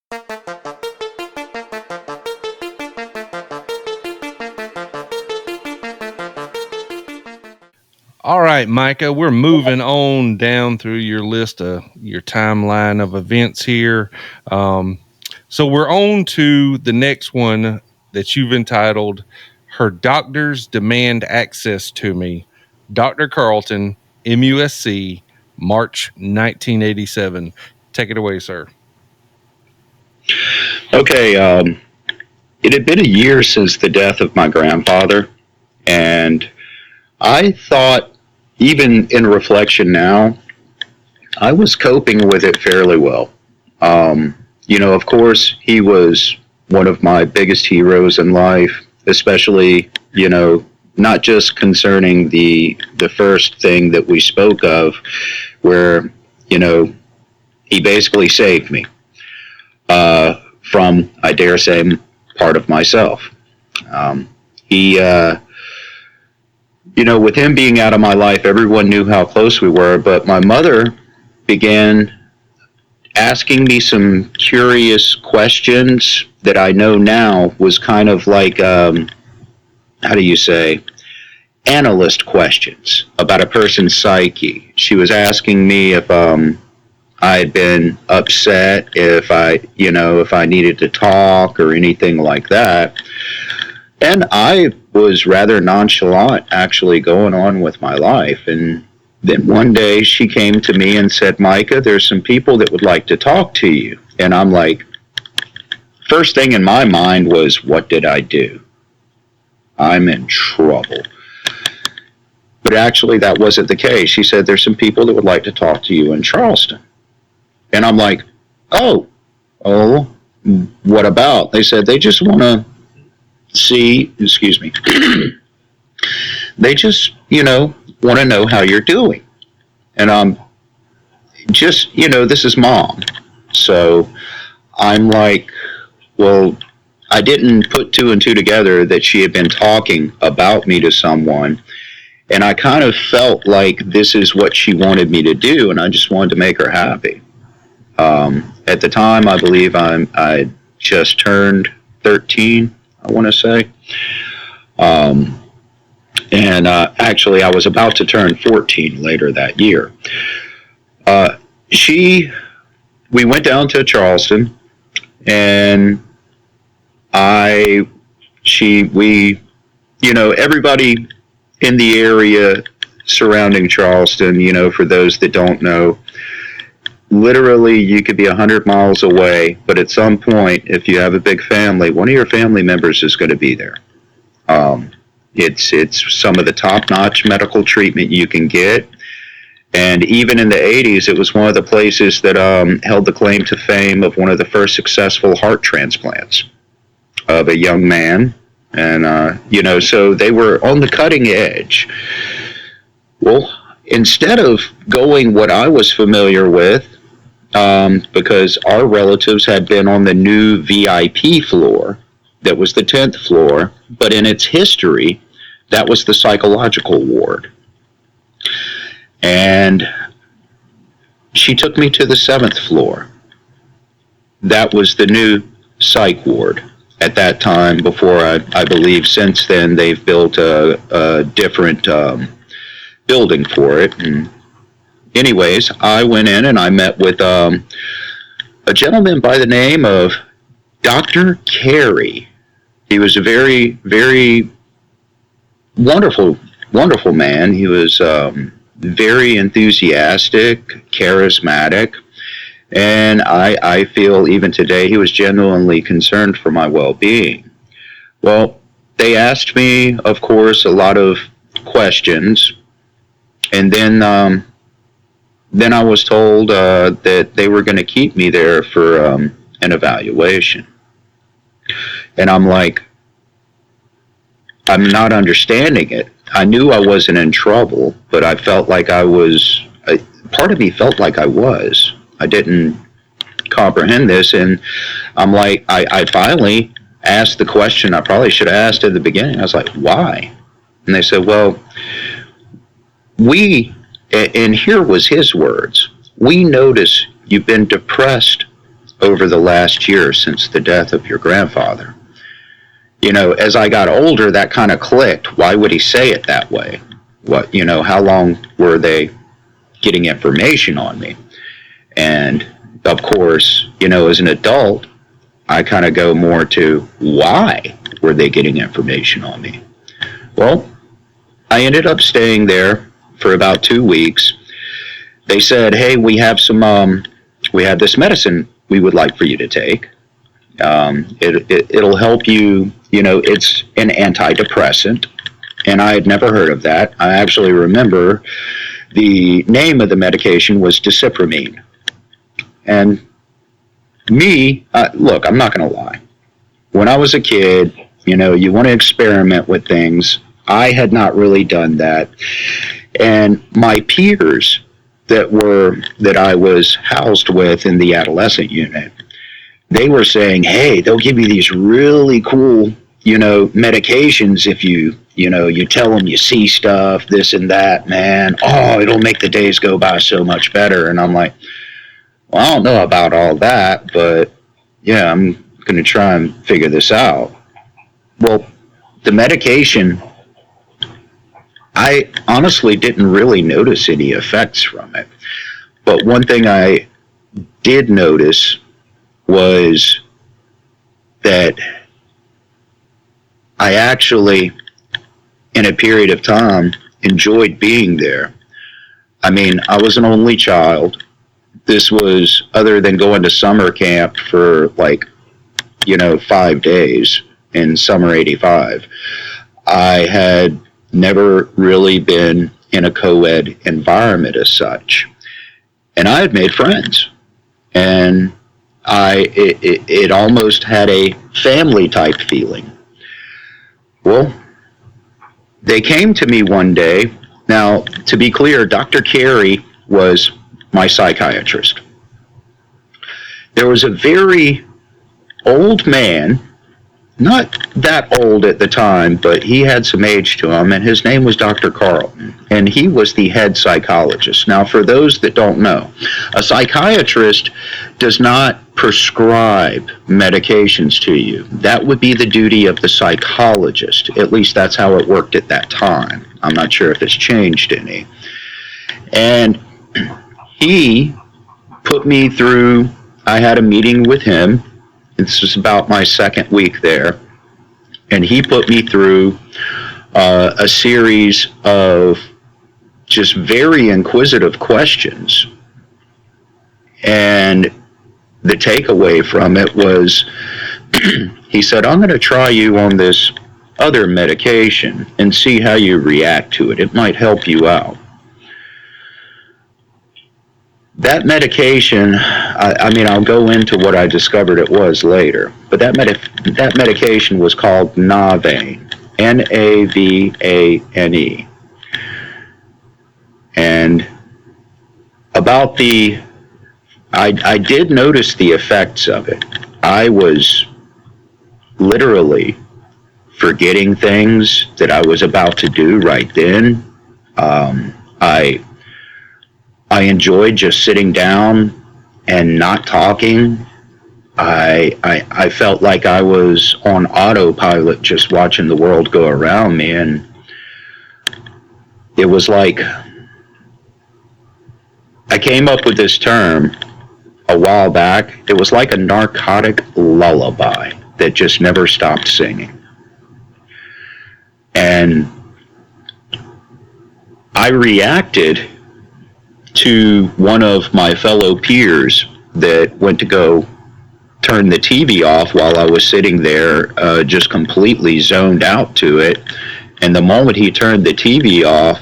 All right, Micah, we're moving on down through your list of your timeline of events here. So we're on to the next one that you've entitled Her Doctors Demand Access to Me. Dr. Carlton, MUSC, March 1987. Take it away, sir. Okay, it had been a year since the death of my grandfather, and I thought, even in reflection now, I was coping with it fairly well. Of course, he was one of my biggest heroes in life, especially, not just concerning the first thing that we spoke of, where, he basically saved me from, I dare say, part of myself. He, with him being out of my life, everyone knew how close we were, but my mother began asking me some curious questions that I know now was kind of like, how do you say, analyst questions about a person's psyche. She was asking me if I had been upset, if I needed to talk or anything like that. And I was rather nonchalant, actually, going on with my life. And then one day she came to me and said, Micah, there's some people that would like to talk to you. And I'm like, first thing in my mind was, what did I do? I'm in trouble. But actually, that wasn't the case. She said, there's some people that would like to talk to you in Charleston. And I'm like, oh, what about? They said they just want to see, excuse me, they just, want to know how you're doing. And I'm just, this is Mom. So I'm like, well, I didn't put two and two together that she had been talking about me to someone. And I kind of felt like this is what she wanted me to do, and I just wanted to make her happy. At the time, I believe I just turned 13, I want to say. And actually, I was about to turn 14 later that year. We went down to Charleston, and everybody in the area surrounding Charleston, for those that don't know, literally you could be 100 miles away, but at some point, if you have a big family, one of your family members is going to be there. It's some of the top-notch medical treatment you can get. And even in the 80s, it was one of the places that held the claim to fame of one of the first successful heart transplants of a young man. And, so they were on the cutting edge. Well, instead of going what I was familiar with, because our relatives had been on the new VIP floor, that was the 10th floor, but in its history, that was the psychological ward. And she took me to the 7th floor. That was the new psych ward at that time. Before, I believe since then they've built a different building for it. And anyways, I went in and I met with a gentleman by the name of Dr. Carey. He was a very, very wonderful man. He was very enthusiastic, charismatic, and I feel even today he was genuinely concerned for my well-being. Well, they asked me, of course, a lot of questions, and then I was told that they were going to keep me there for an evaluation. And I'm like, I'm not understanding it. I knew I wasn't in trouble, but I felt like I was, part of me felt like I was. I didn't comprehend this, and I'm like, I finally asked the question I probably should have asked at the beginning. I was like, why? And they said, well, and here was his words, we notice you've been depressed over the last year since the death of your grandfather. As I got older, that kind of clicked. Why would he say it that way? How long were they getting information on me? And of course, as an adult, I kind of go more to why were they getting information on me? Well, I ended up staying there for about 2 weeks. They said, hey, we have this medicine we would like for you to take. It'll help you, it's an antidepressant. And I had never heard of that. I actually remember the name of the medication was disipramine. And look, I'm not going to lie. When I was a kid, you want to experiment with things. I had not really done that. And my peers that I was housed with in the adolescent unit, they were saying, hey, they'll give you these really cool, medications if you tell them you see stuff, this and that, man. Oh, it'll make the days go by so much better. And I'm like, well, I don't know about all that, but yeah, I'm going to try and figure this out. Well, the medication, I honestly didn't really notice any effects from it. But one thing I did notice was that I actually, in a period of time, enjoyed being there. I mean, I was an only child. This was, other than going to summer camp for 5 days in summer '85, I had never really been in a co-ed environment as such. And I had made friends. And it almost had a family type feeling. Well, they came to me one day. Now, to be clear, Dr. Carey was my psychiatrist. There was a very old man, not that old at the time, but he had some age to him, and his name was Dr. Carlton, and he was the head psychologist. Now, for those that don't know, a psychiatrist does not prescribe medications to you. That would be the duty of the psychologist. At least that's how it worked at that time. I'm not sure if it's changed any. And he put me through, I had a meeting with him. This was about my second week there. And he put me through a series of just very inquisitive questions. And the takeaway from it was, he said, I'm going to try you on this other medication and see how you react to it. It might help you out. That medication, I mean, I'll go into what I discovered it was later, but that medication was called Navane, Navane. And about I did notice the effects of it. I was literally forgetting things that I was about to do right then. I enjoyed just sitting down and not talking. I felt like I was on autopilot just watching the world go around me, and it was like, I came up with this term a while back. It was like a narcotic lullaby that just never stopped singing. And I reacted to one of my fellow peers that went to go turn the TV off while I was sitting there, just completely zoned out to it. And the moment he turned the TV off,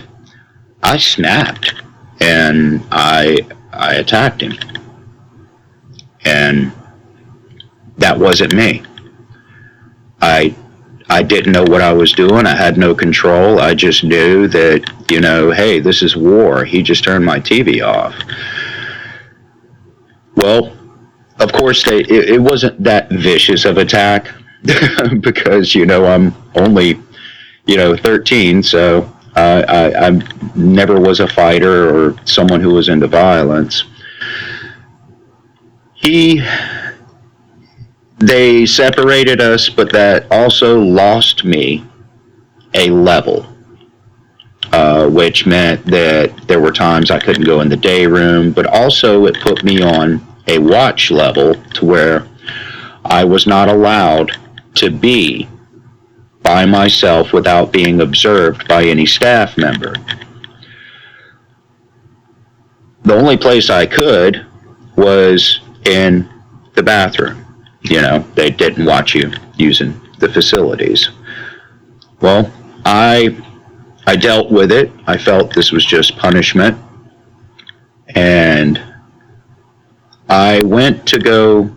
I snapped and I attacked him. And that wasn't me. I didn't know what I was doing. I had no control. I just knew that, hey, this is war. He just turned my TV off. Well, of course, it wasn't that vicious of attack because, I'm only, 13, so I never was a fighter or someone who was into violence. He they separated us, but that also lost me a level, which meant that there were times I couldn't go in the day room, but also it put me on a watch level to where I was not allowed to be by myself without being observed by any staff member. The only place I could was in the bathroom. You know, they didn't watch you using the facilities. Well, I dealt with it. I felt this was just punishment. And I went to go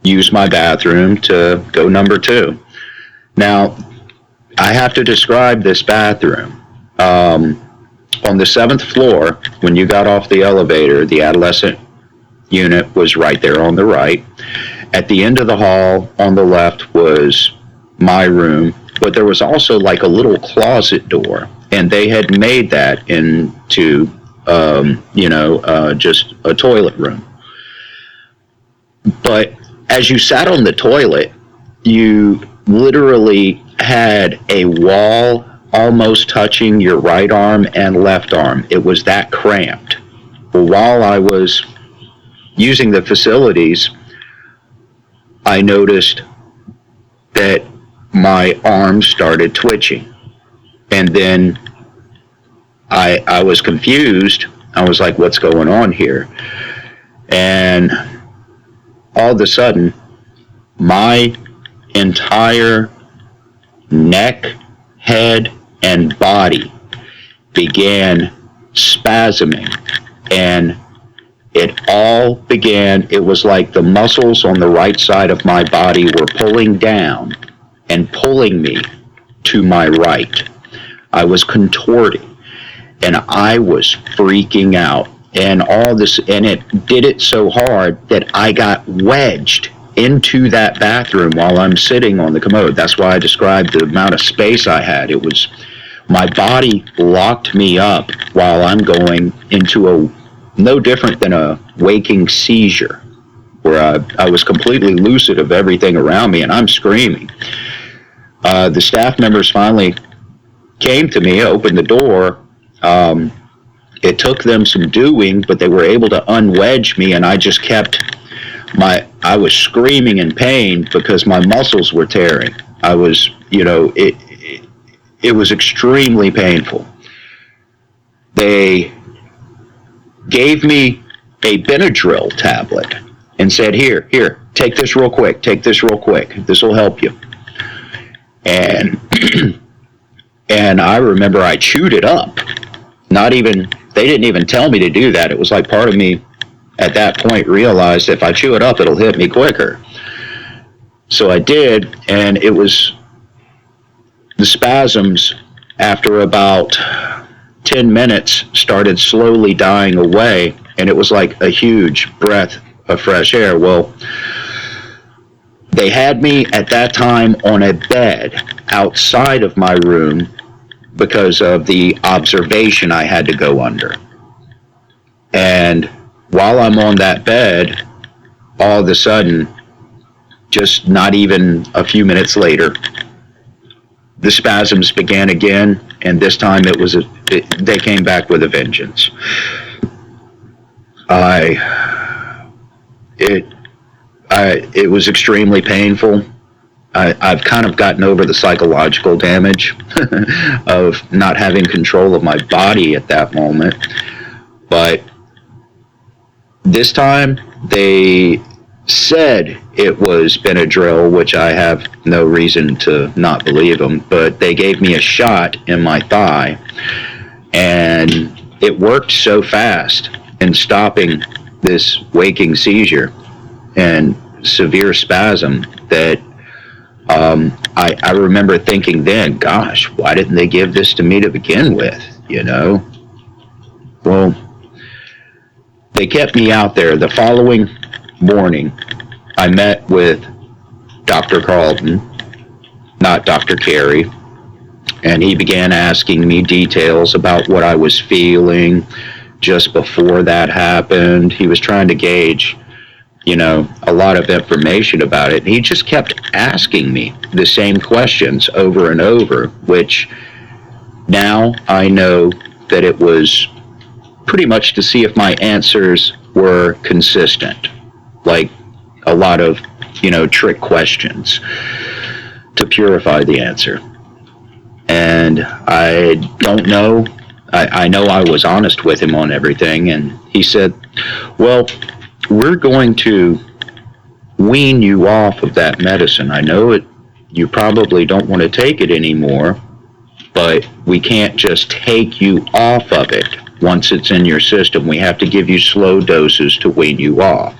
use my bathroom to go number 2. Now, I have to describe this bathroom. On the 7th floor, when you got off the elevator, the adolescent unit was right there on the right. At the end of the hall on the left was my room, but there was also like a little closet door, and they had made that into, just a toilet room. But as you sat on the toilet, you literally had a wall almost touching your right arm and left arm. It was that cramped. Well, while I was using the facilities, I noticed that my arms started twitching. And then I was confused. I was like, what's going on here? And all of a sudden, my entire neck, head, and body began spasming, and it all began, it was like the muscles on the right side of my body were pulling down and pulling me to my right. I was contorting, and I was freaking out, and all this, and it did it so hard that I got wedged into that bathroom while I'm sitting on the commode. That's why I described the amount of space I had. It was, my body locked me up while I'm going into no different than a waking seizure, where I was completely lucid of everything around me, and I'm screaming. The staff members finally came to me, opened the door. It took them some doing, but they were able to unwedge me, and I just kept I was screaming in pain because my muscles were tearing. I was, it was extremely painful. They gave me a Benadryl tablet and said, here, take this real quick. This will help you. And and I remember I chewed it up. They didn't even tell me to do that. It was like part of me at that point realized if I chew it up, it'll hit me quicker. So I did, and it was the spasms after about 10 minutes started slowly dying away, and it was like a huge breath of fresh air. Well, they had me at that time on a bed outside of my room because of the observation I had to go under. And while I'm on that bed, all of a sudden, just not even a few minutes later, the spasms began again, and this time they came back with a vengeance. It was extremely painful. I've kind of gotten over the psychological damage of not having control of my body at that moment, but this time they said it was Benadryl, which I have no reason to not believe them, but they gave me a shot in my thigh, and it worked so fast in stopping this waking seizure and severe spasm that I remember thinking then, gosh, why didn't they give this to me to begin with, Well, they kept me out there. The following morning, I met with Dr. Carlton, not Dr. Carey, and he began asking me details about what I was feeling just before that happened. He was trying to gauge a lot of information about it. He just kept asking me the same questions over and over, which now I know that it was pretty much to see if my answers were consistent, like a lot of, trick questions to purify the answer. And I don't know. I know I was honest with him on everything, and he said, well, we're going to wean you off of that medicine. I know it. You probably don't want to take it anymore, but we can't just take you off of it once it's in your system. We have to give you slow doses to wean you off.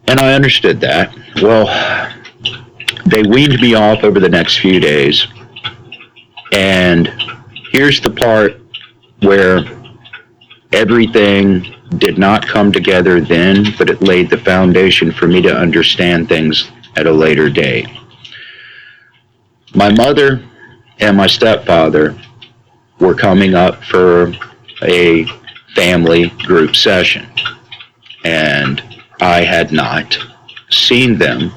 And I understood that. Well, they weaned me off over the next few days. And here's the part where everything did not come together then, but it laid the foundation for me to understand things at a later date. My mother and my stepfather were coming up for a family group session, and I had not seen them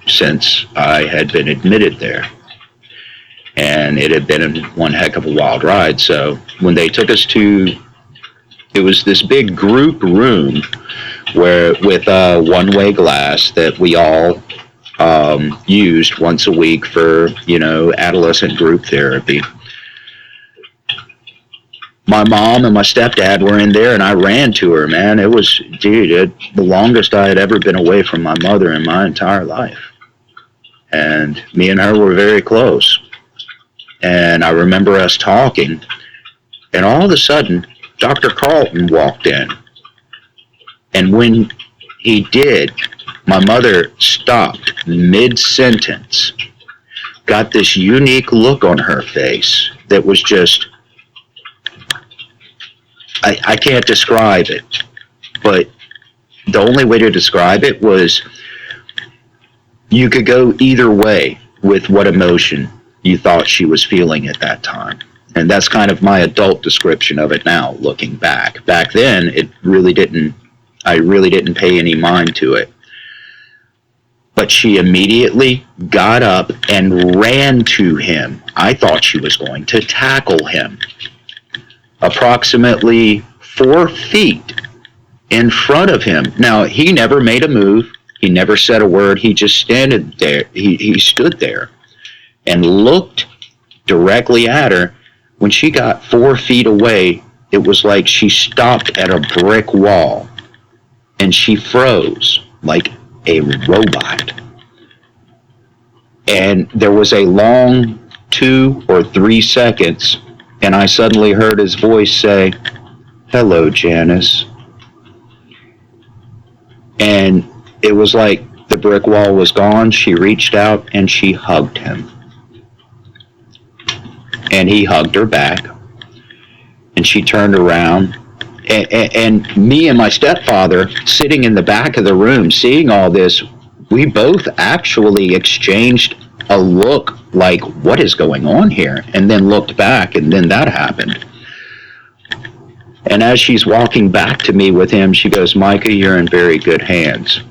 since I had been admitted there. And it had been one heck of a wild ride. So when they took us to, it was this big group room where with a one-way glass that we all used once a week for, adolescent group therapy. My mom and my stepdad were in there, and I ran to her, man. It was, the longest I had ever been away from my mother in my entire life. And me and her were very close. And I remember us talking, and all of a sudden, Dr. Carlton walked in. And when he did, my mother stopped mid-sentence, got this unique look on her face that was just, I can't describe it, but the only way to describe it was you could go either way with what emotion you thought she was feeling at that time. And that's kind of my adult description of it now, looking back. Back then, I really didn't pay any mind to it. But she immediately got up and ran to him. I thought she was going to tackle him. Approximately 4 feet in front of him. Now, he never made a move. He never said a word. He just stood there. He stood there and looked directly at her. When she got 4 feet away, it was like she stopped at a brick wall, and she froze like a robot. And there was a long 2 or 3 seconds, and I suddenly heard his voice say, "Hello, Janice." And it was like the brick wall was gone. She reached out and she hugged him. And he hugged her back. And she turned around. And me and my stepfather, sitting in the back of the room, seeing all this, we both actually exchanged a look like, what is going on here? And then looked back, and then that happened. And as she's walking back to me with him, she goes, "Micah, you're in very good hands.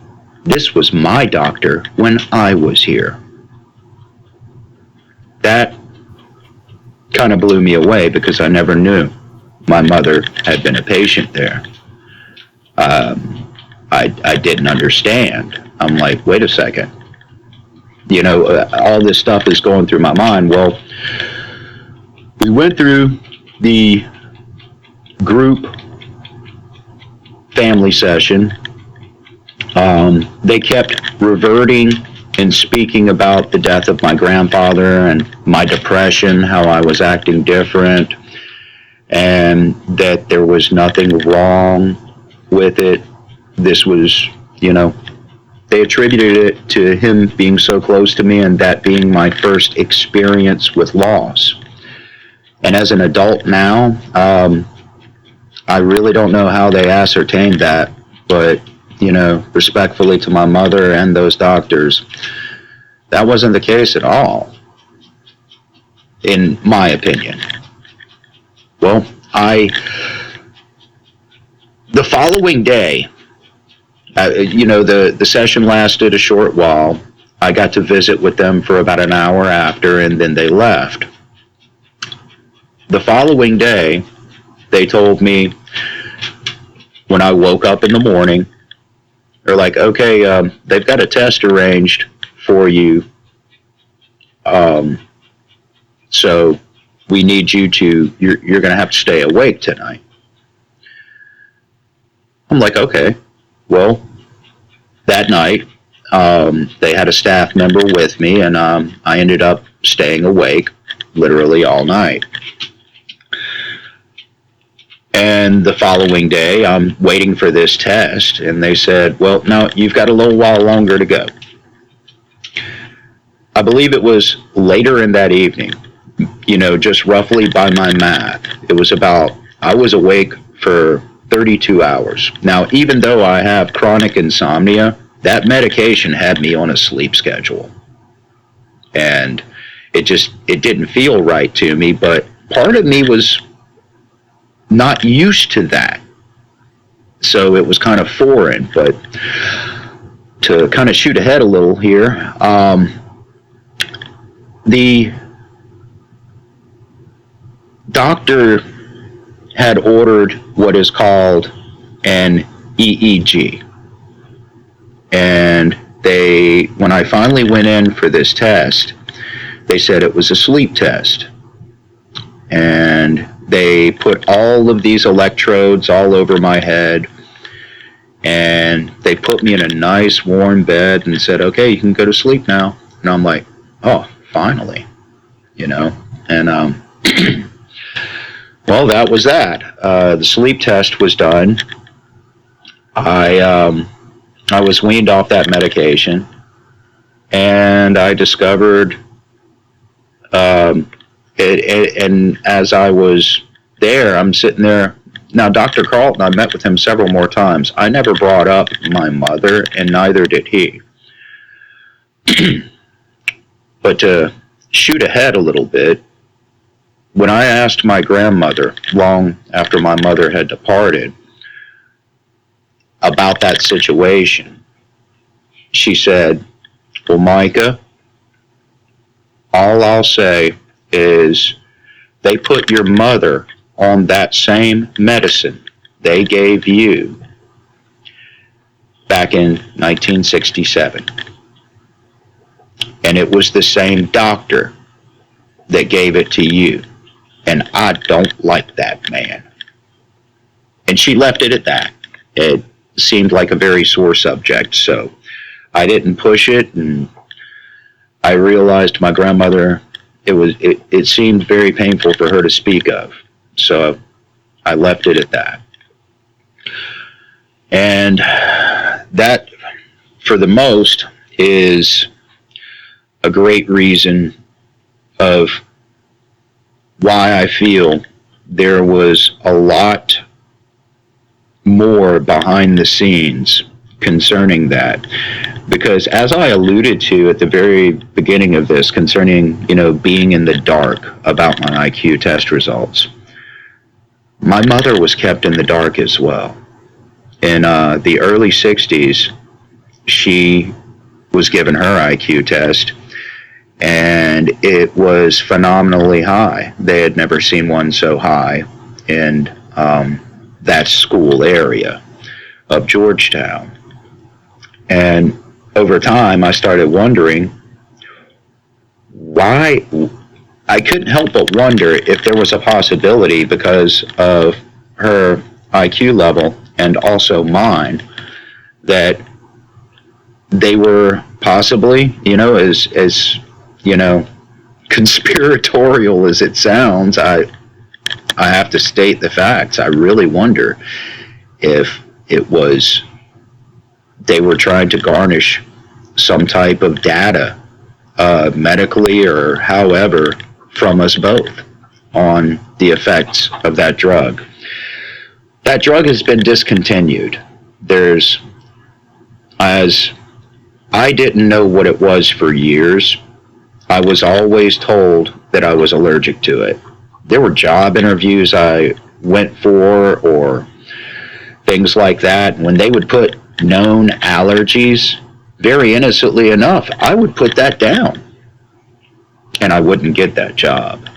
This was my doctor when I was here." That kind of blew me away because I never knew my mother had been a patient there. I didn't understand. I'm like, wait a second. All this stuff is going through my mind. Well, we went through the group family session. They kept reverting and speaking about the death of my grandfather and my depression, how I was acting different, and that there was nothing wrong with it. This was, they attributed it to him being so close to me and that being my first experience with loss. And as an adult now, I really don't know how they ascertained that, but, respectfully to my mother and those doctors, that wasn't the case at all, in my opinion. Well, the following day, The session lasted a short while. I got to visit with them for about an hour after, and then they left. The following day, they told me when I woke up in the morning, they're like, okay, they've got a test arranged for you. So we need you're going to have to stay awake tonight. I'm like, okay. Well, that night, they had a staff member with me, and I ended up staying awake literally all night. And the following day, I'm waiting for this test, and they said, well, no, you've got a little while longer to go. I believe it was later in that evening, just roughly by my math. I was awake for 32 hours. Now, even though I have chronic insomnia, that medication had me on a sleep schedule. And it didn't feel right to me, but part of me was not used to that. So it was kind of foreign. But to kind of shoot ahead a little here, the doctor had ordered what is called an EEG. And when I finally went in for this test, they said it was a sleep test. And they put all of these electrodes all over my head, and they put me in a nice warm bed and said, okay, you can go to sleep now. And I'm like, oh, finally, and well, that was that. The sleep test was done. I was weaned off that medication, and I discovered and as I was there, I'm sitting there. Now, Dr. Carlton, I met with him several more times. I never brought up my mother, and neither did he. But to shoot ahead a little bit, when I asked my grandmother, long after my mother had departed, about that situation, she said, well, Micah, all I'll say is they put your mother on that same medicine they gave you back in 1967. And it was the same doctor that gave it to you. And I don't like that man. And she left it at that. It seemed like a very sore subject, so I didn't push it, and I realized my grandmother, it seemed very painful for her to speak of. So I left it at that. And that, for the most, is a great reason of why I feel there was a lot more behind the scenes concerning that. Because as I alluded to at the very beginning of this, concerning, being in the dark about my IQ test results, my mother was kept in the dark as well. In the early 60s, she was given her IQ test, and it was phenomenally high. They had never seen one so high in that school area of Georgetown. And over time, I started wondering why. I couldn't help but wonder if there was a possibility, because of her IQ level and also mine, that they were possibly, as conspiratorial as it sounds, I have to state the facts. I really wonder if it was they were trying to garnish some type of data, medically or however, from us both on the effects of that drug. That drug has been discontinued. As I didn't know what it was for years, I was always told that I was allergic to it. There were job interviews I went for, or things like that. When they would put known allergies, very innocently enough, I would put that down and I wouldn't get that job.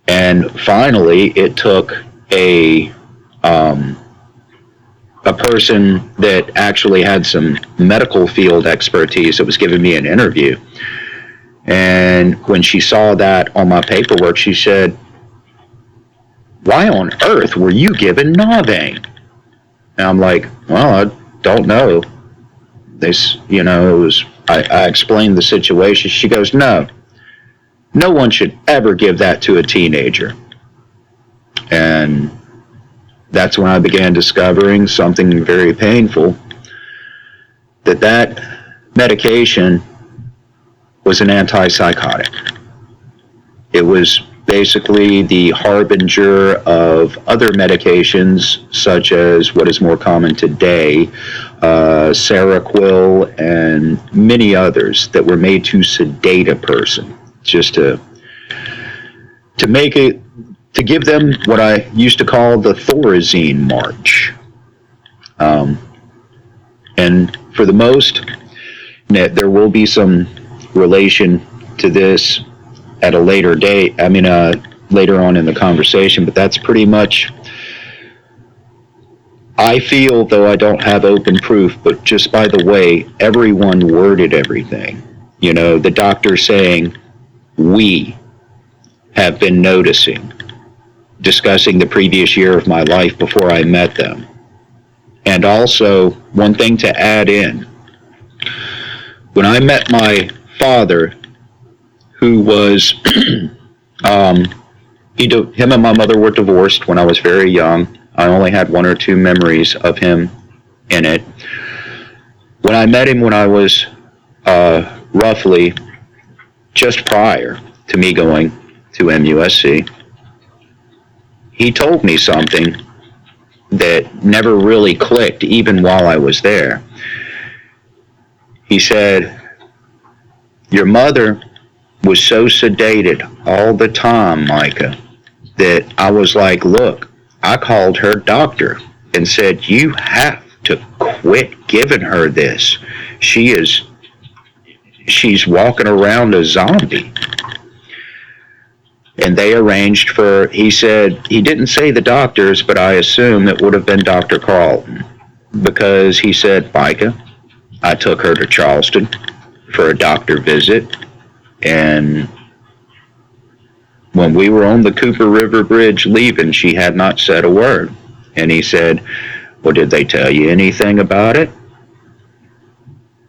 And finally, it took a person that actually had some medical field expertise that was giving me an interview. And when she saw that on my paperwork, she said, "Why on earth were you given Navane?" And I'm like, "Well, I don't know." This, it was, I explained the situation. She goes, "No one should ever give that to a teenager." And that's when I began discovering something very painful, that medication was an antipsychotic. It was basically the harbinger of other medications, such as what is more common today, Seroquel, and many others that were made to sedate a person, just to make it, to give them what I used to call the Thorazine march. And for the most, there will be some relation to this at a later date. Later on in the conversation, but that's pretty much, I feel, though I don't have open proof, but just by the way everyone worded everything, the doctor saying, "We have been noticing," discussing the previous year of my life before I met them. And also, one thing to add in, when I met my father, who was, him and my mother were divorced when I was very young. I only had 1 or 2 memories of him in it. When I met him when I was roughly just prior to me going to MUSC, he told me something that never really clicked even while I was there. He said, "Your mother was so sedated all the time, Micah, that I was like, look, I called her doctor and said, you have to quit giving her this. She's walking around a zombie." And they arranged for, he said, he didn't say the doctors, but I assume it would have been Dr. Carlton, because he said, "Micah, I took her to Charleston for a doctor visit, and when we were on the Cooper River Bridge leaving, she had not said a word." And he said, "Well, did they tell you anything about it?"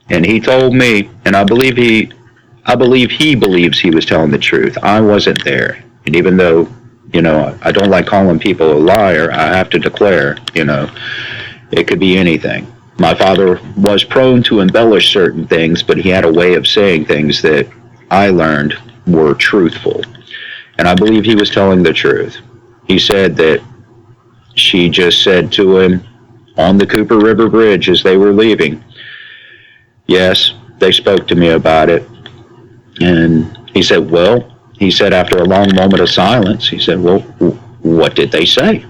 And he told me, and I believe he believes he was telling the truth. I wasn't there. And even though, I don't like calling people a liar, I have to declare, it could be anything. My father was prone to embellish certain things, but he had a way of saying things that I learned were truthful. And I believe he was telling the truth. He said that she just said to him on the Cooper River Bridge as they were leaving, "Yes, they spoke to me about it." And he said, after a long moment of silence, he said, "Well, what did they say?"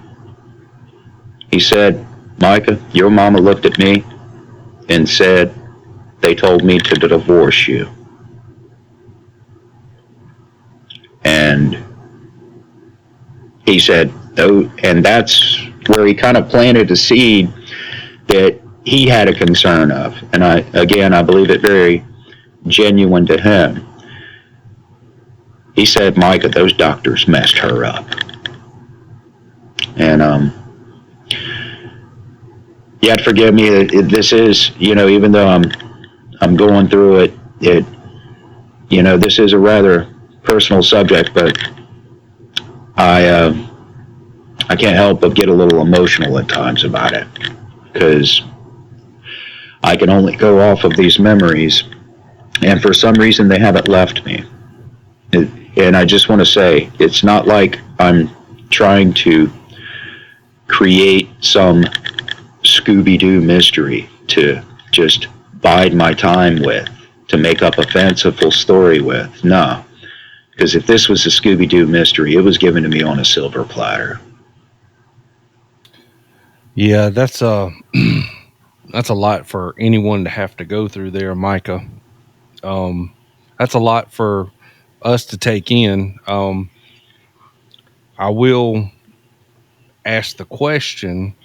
He said, "Micah, your mama looked at me and said, they told me to divorce you." And he said, "Oh," and that's where he kind of planted a seed that he had a concern of. And I believe it very genuine to him. He said, "Micah, those doctors messed her up." And you have to forgive me. This is, even though I'm going through it, this is a rather personal subject, but I can't help but get a little emotional at times about it, because I can only go off of these memories, and for some reason they haven't left me. And I just want to say, it's not like I'm trying to create some Scooby-Doo mystery to just bide my time with, to make up a fanciful story with. No. Because if this was a Scooby-Doo mystery, it was given to me on a silver platter. Yeah, that's That's a lot for anyone to have to go through there, Micah. Um, that's a lot for us to take in. I will ask the question,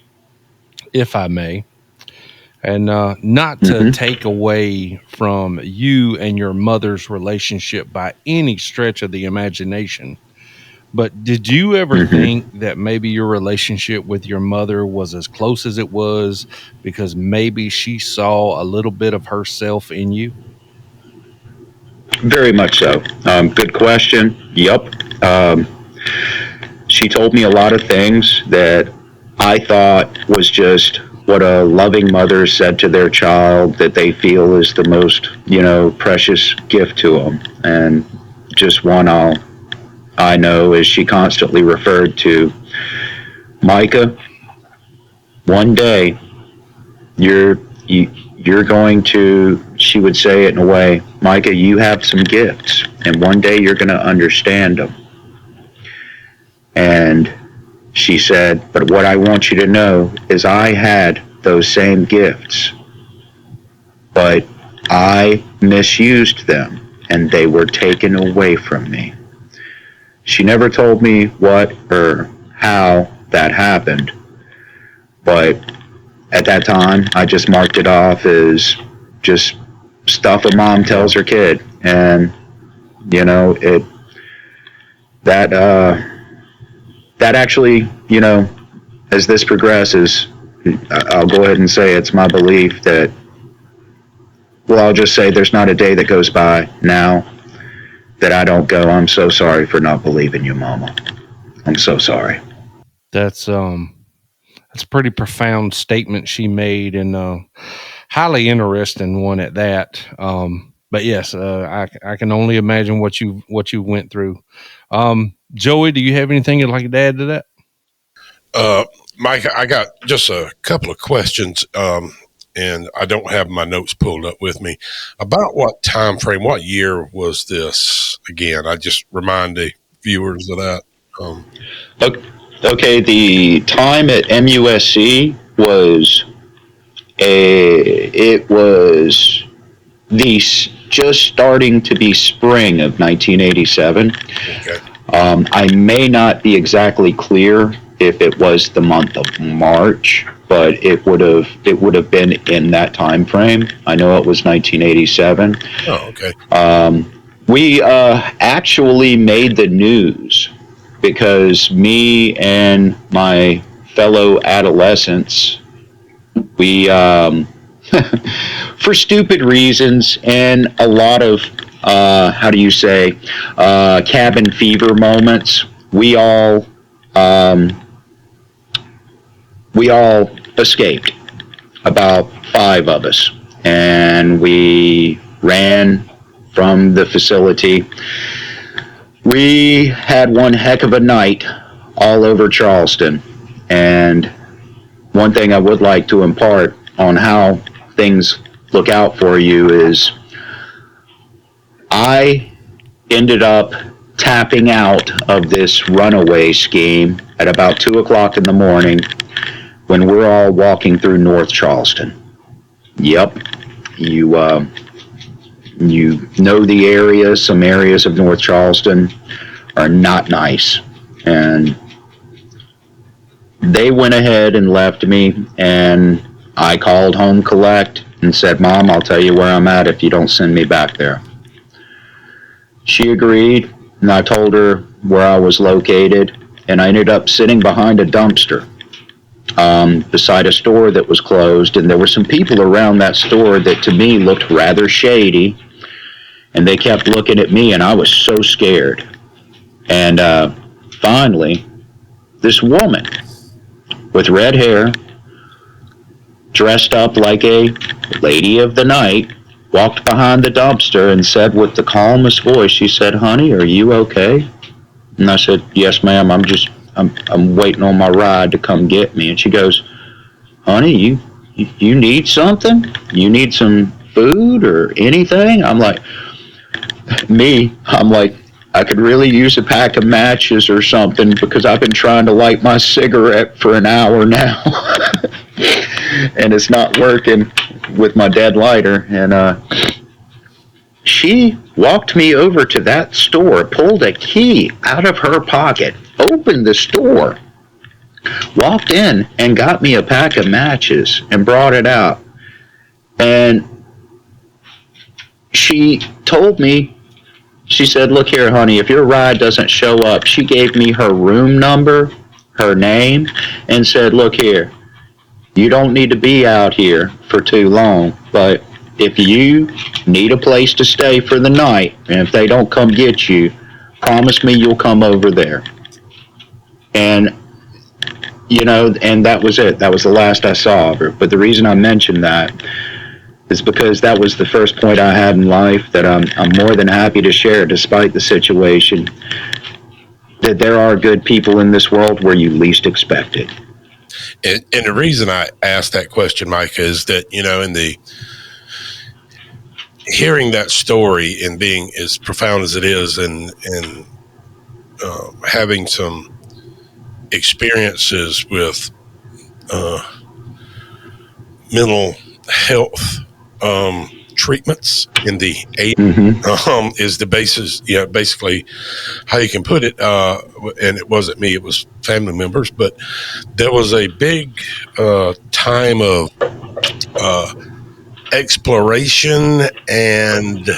if I may, and not to Hmm. take away from you and your mother's relationship by any stretch of the imagination. But did you ever Hmm. think that maybe your relationship with your mother was as close as it was because maybe she saw a little bit of herself in you? Very much so. Good question. Yup. Um, she told me a lot of things that I thought was just what a loving mother said to their child that they feel is the most, precious gift to them. And just one I know is she constantly referred to Micah. One day you're you're going to. She would say it in a way, Micah, you have some gifts, and one day you're going to understand them. And she said, but what I want you to know is I had those same gifts, but I misused them and they were taken away from me. She never told me what or how that happened, but at that time I just marked it off as just stuff a mom tells her kid. And it that that actually, as this progresses, I'll go ahead and say it's my belief that, well, I'll just say there's not a day that goes by now that I don't go, I'm so sorry for not believing you, Mama. I'm so sorry. That's a pretty profound statement she made, and highly interesting one at that. But yes, I can only imagine what you went through. Joey, do you have anything you'd like to add to that? Uh, Mike, I got just a couple of questions, and I don't have my notes pulled up with me. About what time frame, what year was this again? I just remind the viewers of that. Um, Okay, the time at MUSC was it was the just starting to be spring of 1987. okay. I may not be exactly clear if it was the month of March, but it would have been in that time frame. I know it was 1987. Oh, okay. We actually made the news because me and my fellow adolescents, we for stupid reasons and a lot of how do you say cabin fever moments, um, we all escaped, about five of us, and we ran from the facility. We had one heck of a night all over Charleston, and one thing I would like to impart on how things look out for you is I ended up tapping out of this runaway scheme at about 2 o'clock in the morning when we're all walking through North Charleston. Yep, you you know the area. Some areas of North Charleston are not nice, and they went ahead and left me. And I called home collect and said, Mom, I'll tell you where I'm at if you don't send me back there. She agreed, and I told her where I was located, and I ended up sitting behind a dumpster beside a store that was closed, and there were some people around that store that to me looked rather shady, and they kept looking at me, and I was so scared. And finally, this woman with red hair, dressed up like a lady of the night, walked behind the dumpster and said with the calmest voice, she said, honey, are you okay? And I said, yes, ma'am, I'm waiting on my ride to come get me. And she goes, honey, you need something? You need some food or anything? I'm like, I could really use a pack of matches or something because I've been trying to light my cigarette for an hour now. and it's not working with my dead lighter. And she walked me over to that store, pulled a key out of her pocket, opened the store, walked in, and got me a pack of matches and brought it out. And she told me, she said, "Look here, honey, if your ride doesn't show up," she gave me her room number, her name, and said, "Look here, you don't need to be out here for too long, but if you need a place to stay for the night, and if they don't come get you, promise me you'll come over there." And, and that was it. That was the last I saw of her. But the reason I mentioned that is because that was the first point I had in life that I'm more than happy to share, despite the situation, that there are good people in this world where you least expect it. And the reason I asked that question, Micah, is that, in the hearing that story and being as profound as it is, and having some experiences with mental health treatments in the 80s is the basis, basically how you can put it. And it wasn't me, it was family members, but there was a big time of exploration and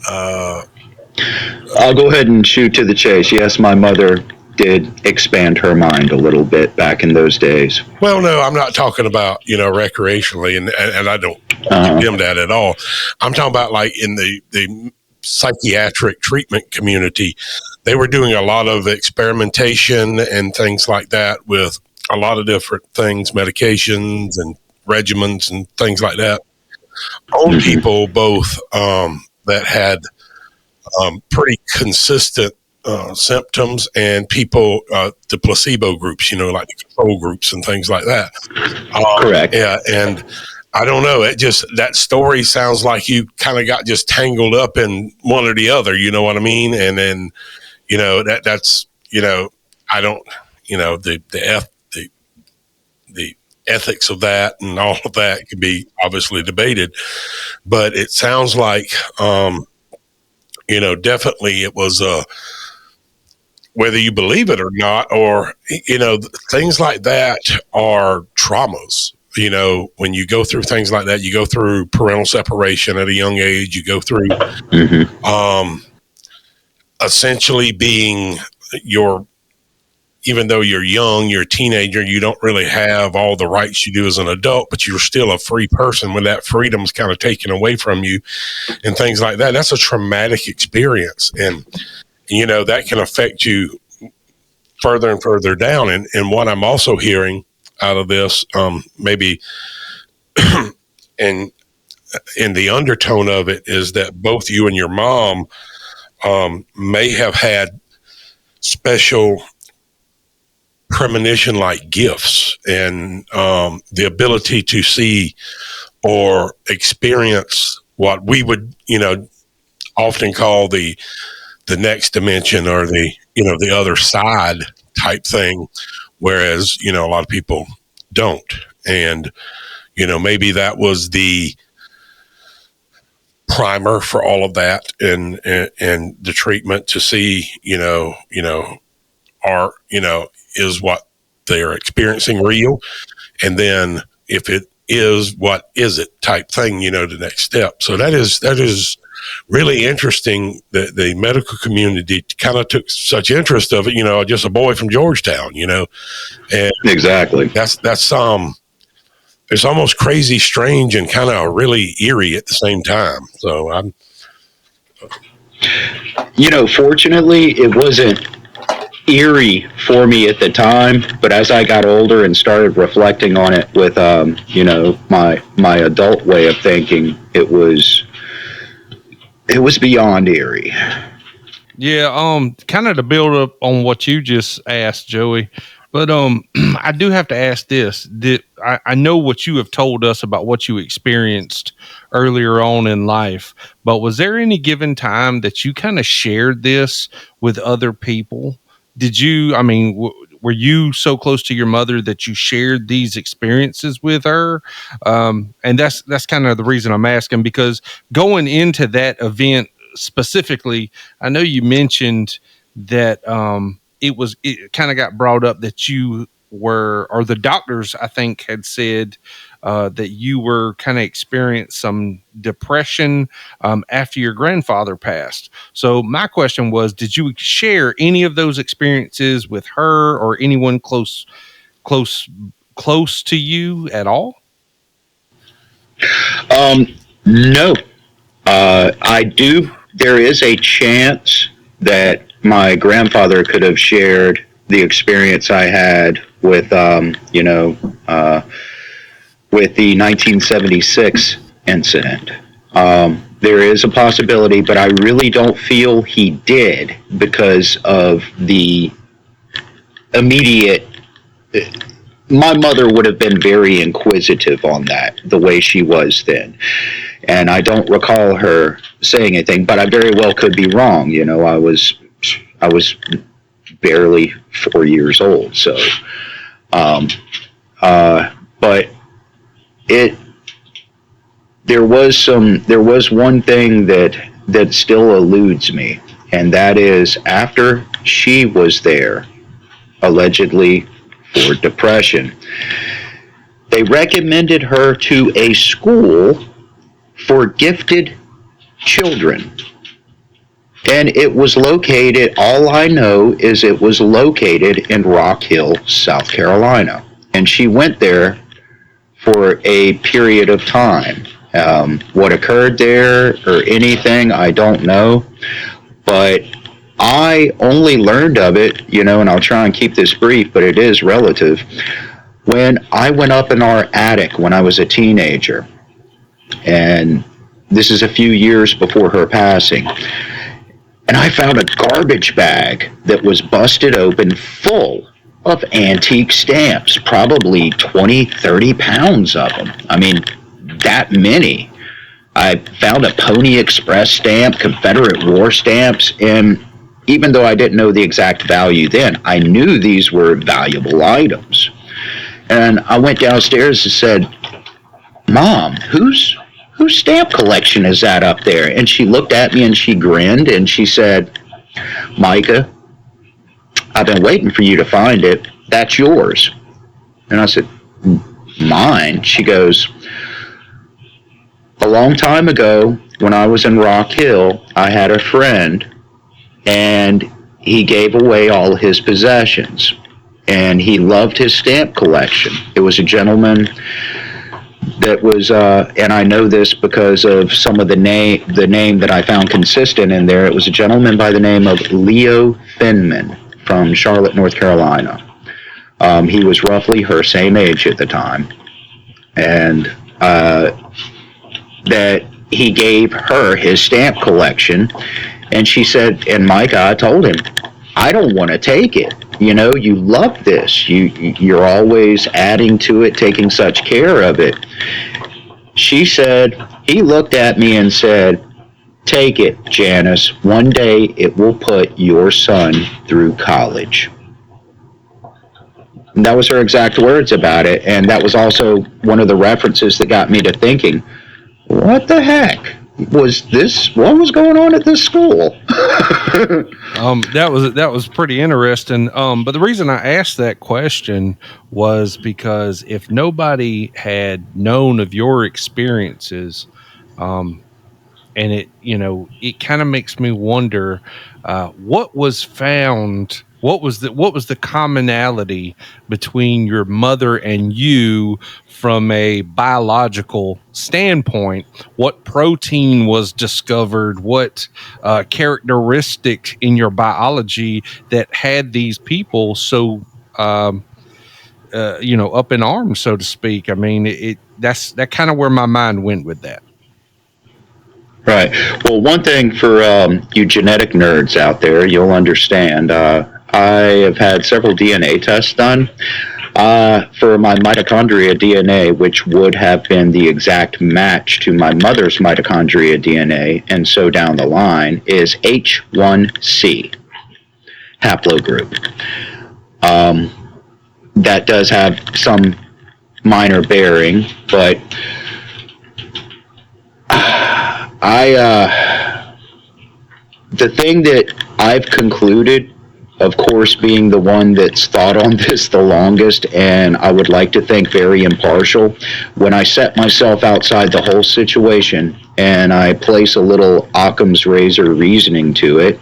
I'll go ahead and shoot to the chase. Yes, my mother did expand her mind a little bit back in those days. Well, no, I'm not talking about, recreationally, and I don't condemn that at all. I'm talking about like in the psychiatric treatment community. They were doing a lot of experimentation and things like that with a lot of different things, medications and regimens and things like that, on people both that had pretty consistent symptoms, and people, the placebo groups, like the control groups and things like that. Correct. Yeah. And I don't know. It just, that story sounds like you kind of got just tangled up in one or the other, you know what I mean? And then, that's, I don't, the ethics of that and all of that could be obviously debated, but it sounds like, definitely it was, whether you believe it or not, or, things like that are traumas. When you go through things like that, you go through parental separation at a young age, you go through, essentially being even though you're young, you're a teenager, you don't really have all the rights you do as an adult, but you're still a free person when that freedom's kind of taken away from you and things like that. That's a traumatic experience. And, that can affect you further and further down. And what I'm also hearing out of this, maybe, and in the undertone of it, is that both you and your mom may have had special premonition-like gifts and the ability to see or experience what we would, often call the next dimension, or the other side type thing, whereas, a lot of people don't. And, maybe that was the primer for all of that, and the treatment to see, are, is what they're experiencing real? And then if it is, what is it type thing, the next step. So that is really interesting that the medical community kind of took such interest of it, just a boy from Georgetown, and exactly. That's it's almost crazy, strange, and kind of really eerie at the same time. So I'm, fortunately it wasn't eerie for me at the time, but as I got older and started reflecting on it with, my adult way of thinking, it was beyond eerie. Yeah, kind of to build up on what you just asked, Joey, but I do have to ask this. I know what you have told us about what you experienced earlier on in life, but was there any given time that you kind of shared this with other people? Did you, were you so close to your mother that you shared these experiences with her? And that's kind of the reason I'm asking, because going into that event specifically, I know you mentioned that it kind of got brought up that you were, or the doctors I think had said that you were kind of experienced some depression after your grandfather passed. So my question was, did you share any of those experiences with her or anyone close close to you at all? No, I do. There is a chance that my grandfather could have shared the experience I had with, with the 1976 incident. There is a possibility, but I really don't feel he did because of the immediate. My mother would have been very inquisitive on that, the way she was then. And I don't recall her saying anything, but I very well could be wrong. I was barely 4 years old, so. But it there was one thing that still eludes me, and that is after she was there, allegedly for depression, they recommended her to a school for gifted children. And it was located, all I know is it was located in Rock Hill, South Carolina. And she went there for a period of time. What occurred there or anything, I don't know. But I only learned of it, and I'll try and keep this brief, but it is relative, when I went up in our attic when I was a teenager. And this is a few years before her passing. And I found a garbage bag that was busted open full of antique stamps, probably 20, 30 pounds of them. I mean, that many. I found a Pony Express stamp, Confederate War stamps, and even though I didn't know the exact value then, I knew these were valuable items. And I went downstairs and said, "Mom, whose stamp collection is that up there?" And she looked at me and she grinned and she said, "Micah, I've been waiting for you to find it. That's yours." And I said, "Mine?" She goes, "A long time ago, when I was in Rock Hill, I had a friend, and he gave away all his possessions, and he loved his stamp collection. It was a gentleman that was, and I know this because of some of the name that I found consistent in there. It was a gentleman by the name of Leo Finman from Charlotte, North Carolina. He was roughly her same age at the time, and that he gave her his stamp collection." And she said, and Micah, I told him, "I don't want to take it. You love this. You're always adding to it, taking such care of it." She said, he looked at me and said, "Take it, Janice. One day it will put your son through college." And that was her exact words about it. And that was also one of the references that got me to thinking, what the heck was this? What was going on at this school? That was pretty interesting. But the reason I asked that question was because if nobody had known of your experiences, and it kind of makes me wonder what was found. What was the commonality between your mother and you from a biological standpoint? What protein was discovered? What characteristic in your biology that had these people so up in arms, so to speak? I mean, that's kind of where my mind went with that. Right. Well, one thing for you genetic nerds out there, you'll understand. I have had several DNA tests done for my mitochondria DNA, which would have been the exact match to my mother's mitochondria DNA, and so down the line, is H1C haplogroup. That does have some minor bearing, but the thing that I've concluded, of course, being the one that's thought on this the longest, and I would like to think very impartial, when I set myself outside the whole situation and I place a little Occam's razor reasoning to it,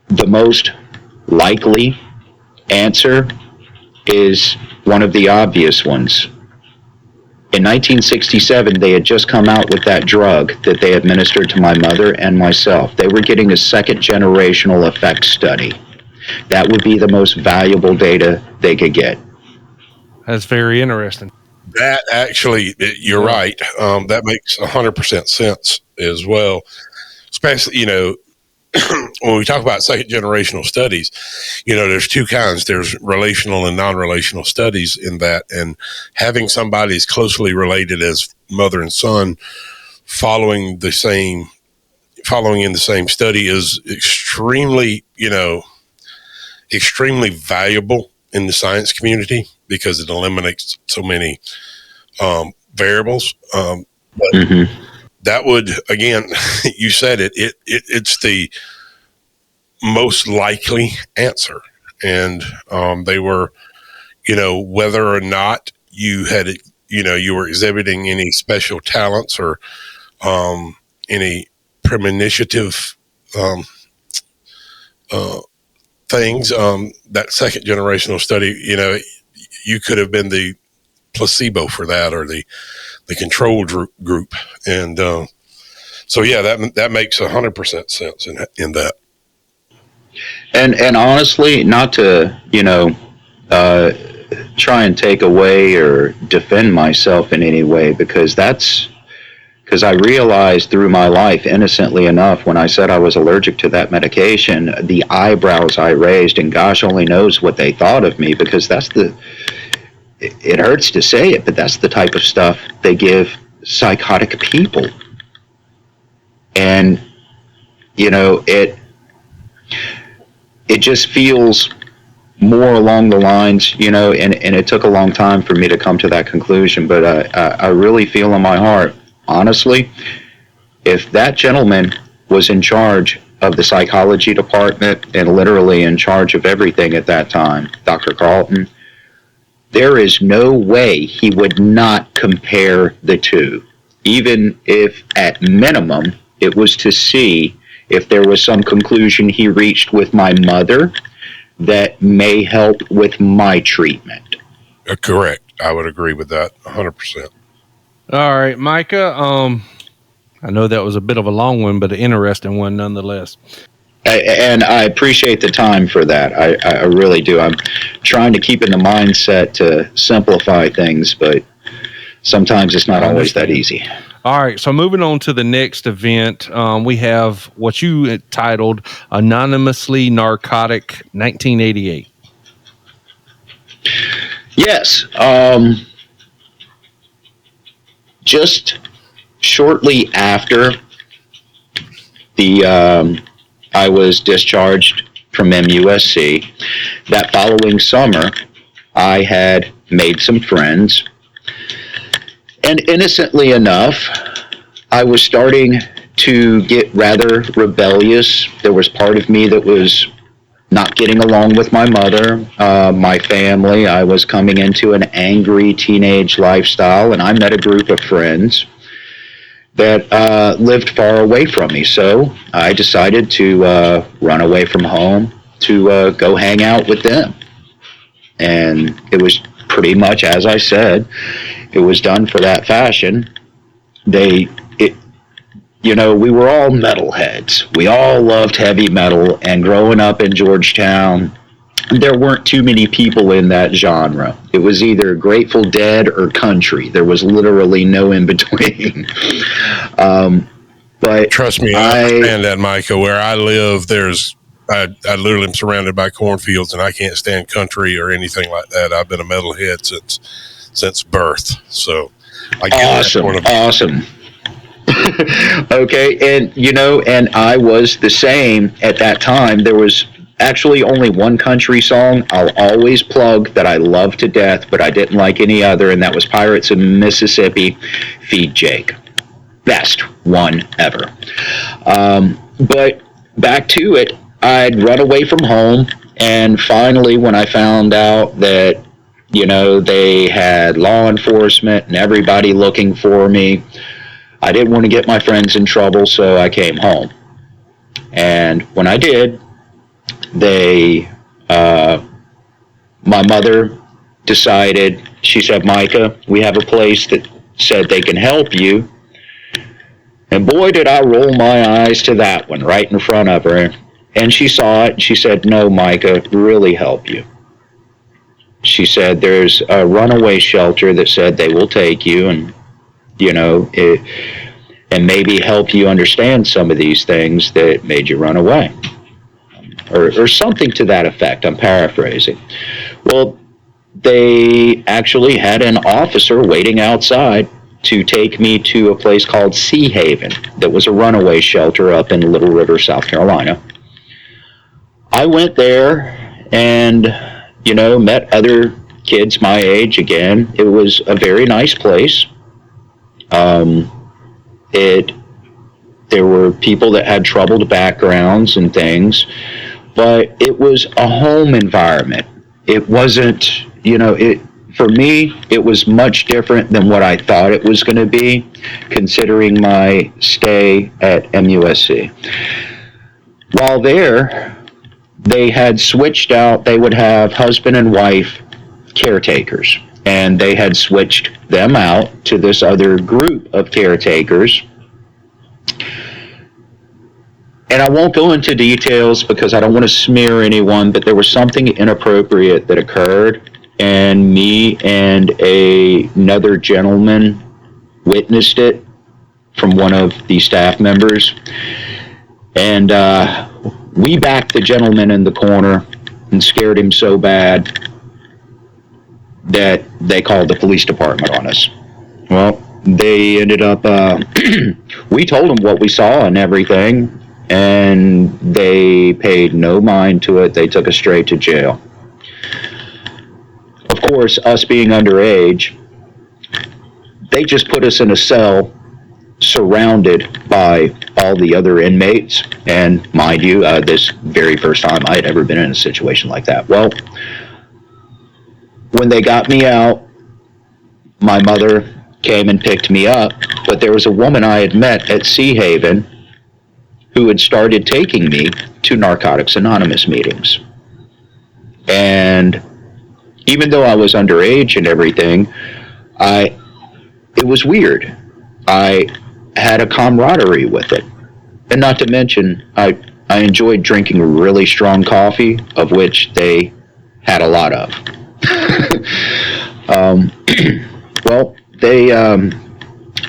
the most likely answer is one of the obvious ones. In 1967, they had just come out with that drug that they administered to my mother and myself. They were getting a second generational effect study. That would be the most valuable data they could get. That's very interesting. That actually, you're right. That makes 100% sense as well. Especially, when we talk about second generational studies, there's two kinds. There's relational and non-relational studies in that, and having somebody as closely related as mother and son following in the same study is extremely valuable in the science community because it eliminates so many variables. But that would, again, you said it's the most likely answer. And they were, whether or not you had, you were exhibiting any special talents or any premonitive things, that second generational study, you could have been the placebo for that or the control group. And so, yeah, that makes 100% sense in that. And honestly, not to, try and take away or defend myself in any way, because I realized through my life, innocently enough, when I said I was allergic to that medication, the eyebrows I raised, and gosh only knows what they thought of me, because it hurts to say it, but that's the type of stuff they give psychotic people. And, it just feels more along the lines, and it took a long time for me to come to that conclusion, but I really feel in my heart, honestly, if that gentleman was in charge of the psychology department and literally in charge of everything at that time, Dr. Carlton, there is no way he would not compare the two, even if at minimum it was to see if there was some conclusion he reached with my mother that may help with my treatment. Correct. I would agree with that 100%. All right, Micah. I know that was a bit of a long one, but an interesting one nonetheless. And I appreciate the time for that. I really do. I'm trying to keep in the mindset to simplify things, but sometimes it's not always that easy. All right, so moving on to the next event, we have what you titled Anonymously Narcotic 1988. Yes. Just shortly after I was discharged from MUSC, that following summer, I had made some friends. And innocently enough, I was starting to get rather rebellious. There was part of me that was not getting along with my mother, my family. I was coming into an angry teenage lifestyle, and I met a group of friends that lived far away from me. So I decided to run away from home to go hang out with them. And it was pretty much, as I said, it was done for that fashion. We were all metalheads. We all loved heavy metal, and growing up in Georgetown, there weren't too many people in that genre. It was either Grateful Dead or country. There was literally no in between. But trust me, I understand that, Micah. Where I live, I literally am surrounded by cornfields, and I can't stand country or anything like that. I've been a metalhead since birth. So I get awesome. Okay, and I was the same at that time. There was actually only one country song I'll always plug that I love to death, but I didn't like any other, and that was Pirates of Mississippi, Feed Jake. Best one ever. But back to it, I'd run away from home, and finally, when I found out that, they had law enforcement and everybody looking for me, I didn't want to get my friends in trouble, so I came home. And when I did, my mother decided, she said, Micah, we have a place that said they can help you. And boy, did I roll my eyes to that one right in front of her. And she saw it, and she said, no, Micah, really help you. She said, there's a runaway shelter that said they will take you and, and maybe help you understand some of these things that made you run away. Or something to that effect. I'm paraphrasing. Well, they actually had an officer waiting outside to take me to a place called Sea Haven that was a runaway shelter up in Little River, South Carolina. I went there and, met other kids my age again. It was a very nice place. There were people that had troubled backgrounds and things, but it was a home environment. It wasn't, for me, it was much different than what I thought it was going to be, considering my stay at MUSC. While there, they had switched out, they would have husband and wife caretakers, and they had switched them out to this other group of caretakers. And I won't go into details because I don't want to smear anyone, but there was something inappropriate that occurred, and me and another gentleman witnessed it from one of the staff members. And we backed the gentleman in the corner and scared him so bad that they called the police department on us. Well, they ended up, we told them what we saw and everything, and they paid no mind to it. They took us straight to jail. Of course, us being underage, they just put us in a cell surrounded by all the other inmates. And mind you, this very first time I had ever been in a situation like that. Well, when they got me out, my mother came and picked me up, but there was a woman I had met at Sea Haven who had started taking me to Narcotics Anonymous meetings. And even though I was underage and everything, it was weird. I had a camaraderie with it. And not to mention, I enjoyed drinking really strong coffee, of which they had a lot of. Well,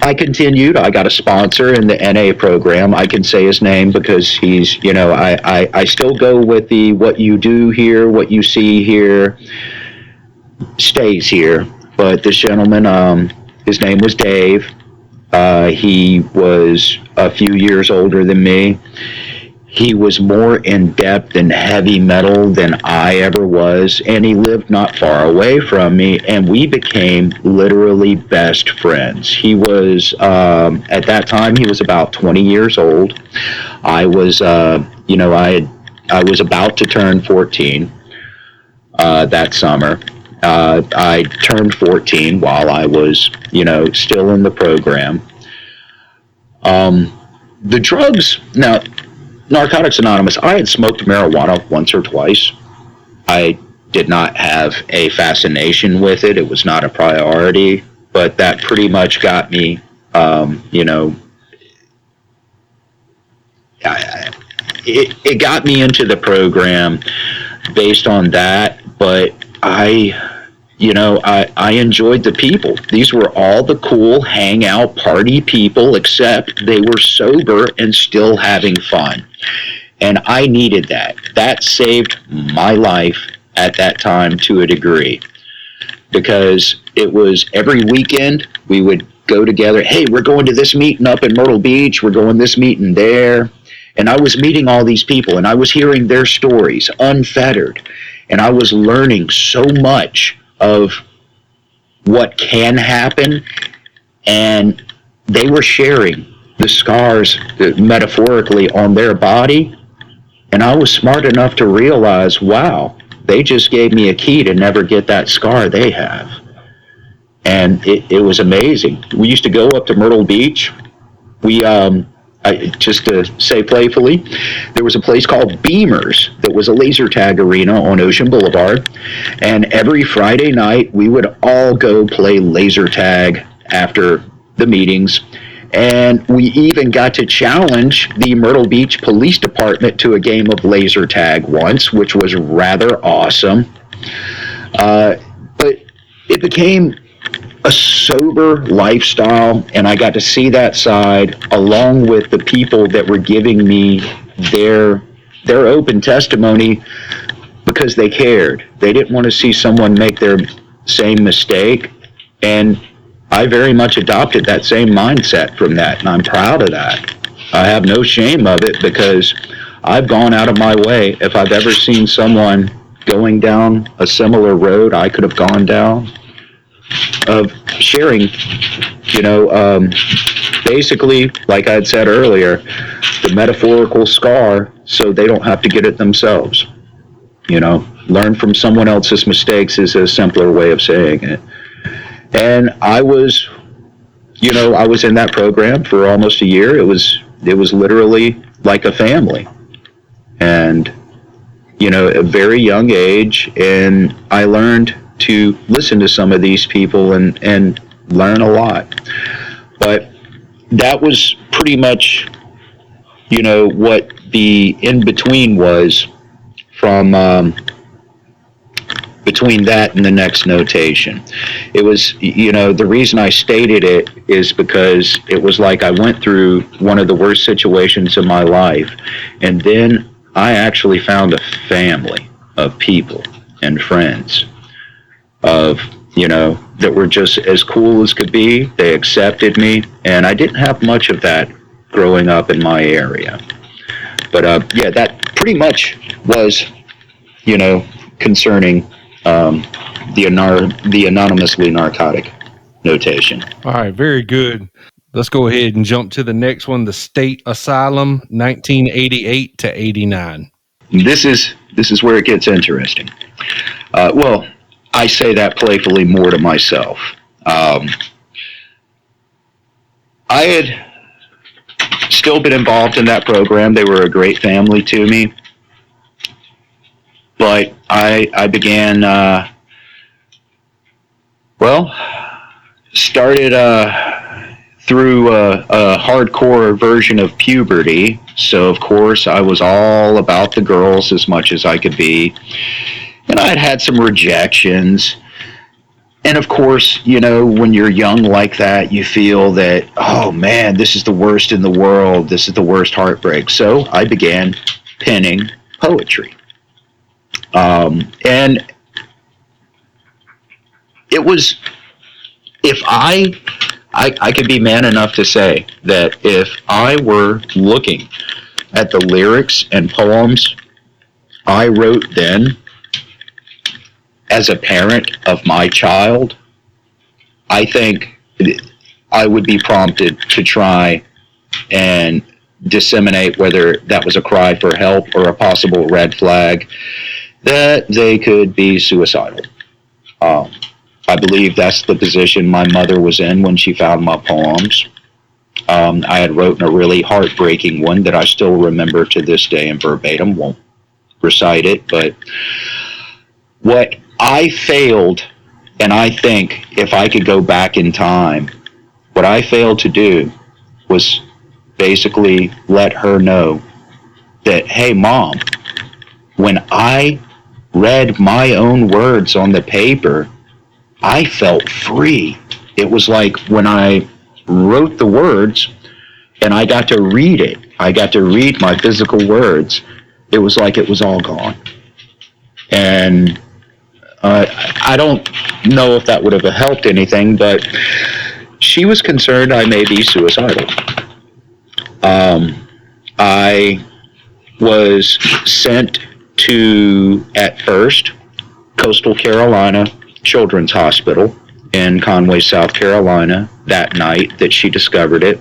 I continued. I got a sponsor in the NA program. I can say his name because he's, I still go with the what you do here, what you see here, stays here. But this gentleman, his name was Dave. He was a few years older than me. He was more in depth and heavy metal than I ever was, and he lived not far away from me, and we became literally best friends. He was, at that time, he was about 20 years old. I was, I was about to turn 14 that summer. I turned 14 while I was, still in the program. The drugs, now, Narcotics Anonymous, I had smoked marijuana once or twice. I did not have a fascination with it. It was not a priority, but that pretty much got me, it got me into the program based on that, but I enjoyed the people. These were all the cool hangout party people, except they were sober and still having fun. And I needed that. That saved my life at that time to a degree. Because it was every weekend we would go together. Hey, we're going to this meeting up in Myrtle Beach. We're going this meeting there. And I was meeting all these people and I was hearing their stories unfettered. And I was learning so much of what can happen. And they were sharing the scars metaphorically on their body. And I was smart enough to realize, wow, they just gave me a key to never get that scar they have. And it was amazing. We used to go up to Myrtle Beach. Just to say playfully, there was a place called Beamer's that was a laser tag arena on Ocean Boulevard. And every Friday night, we would all go play laser tag after the meetings. And we even got to challenge the Myrtle Beach Police Department to a game of laser tag once, which was rather awesome. But it became a sober lifestyle, and I got to see that side along with the people that were giving me their open testimony because they cared. They didn't want to see someone make their same mistake, and I very much adopted that same mindset from that, and I'm proud of that. I have no shame of it because I've gone out of my way. If I've ever seen someone going down a similar road I could have gone down, of sharing, basically, like I had said earlier, the metaphorical scar so they don't have to get it themselves. Learn from someone else's mistakes is a simpler way of saying it. And I was in that program for almost a year. It was literally like a family. And, a very young age, and I learned to listen to some of these people and learn a lot. But that was pretty much, what the in-between was from between that and the next notation. It was, the reason I stated it is because it was like I went through one of the worst situations of my life, and then I actually found a family of people and friends of, that were just as cool as could be. They accepted me, and I didn't have much of that growing up in my area. But that pretty much was, concerning the anonymously narcotic notation. All right, very good. Let's go ahead and jump to the next one, the State Asylum, 1988 to 89. This is where it gets interesting. Well, I say that playfully more to myself. I had still been involved in that program. They were a great family to me. But I began, started through a hardcore version of puberty. So, of course, I was all about the girls as much as I could be. And I'd had some rejections. And of course, when you're young like that, you feel that, oh man, this is the worst in the world. This is the worst heartbreak. So I began penning poetry. And it was, if I could be man enough to say that if I were looking at the lyrics and poems I wrote then, as a parent of my child, I think I would be prompted to try and disseminate, whether that was a cry for help or a possible red flag, that they could be suicidal. I believe that's the position my mother was in when she found my poems. I had written a really heartbreaking one that I still remember to this day in verbatim. Won't recite it, but what I failed, and I think if I could go back in time, what I failed to do was basically let her know that, hey, Mom, when I read my own words on the paper, I felt free. It was like when I wrote the words and I got to read it, I got to read my physical words, it was like it was all gone. And I don't know if that would have helped anything, but she was concerned I may be suicidal. I was sent to, at first, Coastal Carolina Children's Hospital in Conway, South Carolina, that night that she discovered it.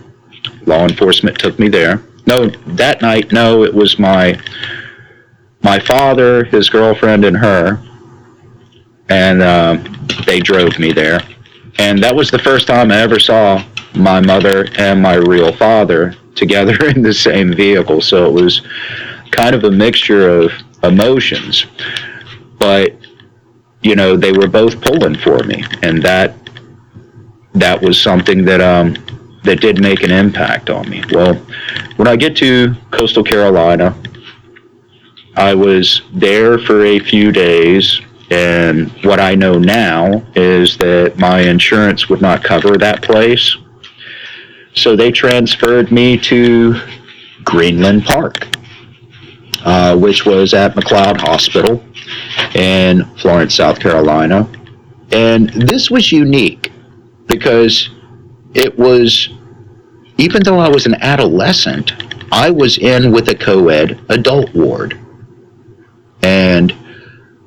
Law enforcement took me there. No, that night, no, it was my father, his girlfriend, and her, and they drove me there. And that was the first time I ever saw my mother and my real father together in the same vehicle. So it was kind of a mixture of emotions. But, you know, they were both pulling for me. And that was something that that did make an impact on me. Well, when I get to Coastal Carolina, I was there for a few days, and what I know now is that my insurance would not cover that place. So they transferred me to Greenland Park, which was at McLeod Hospital in Florence, South Carolina. And this was unique because it was, even though I was an adolescent, I was in with a co-ed adult ward. And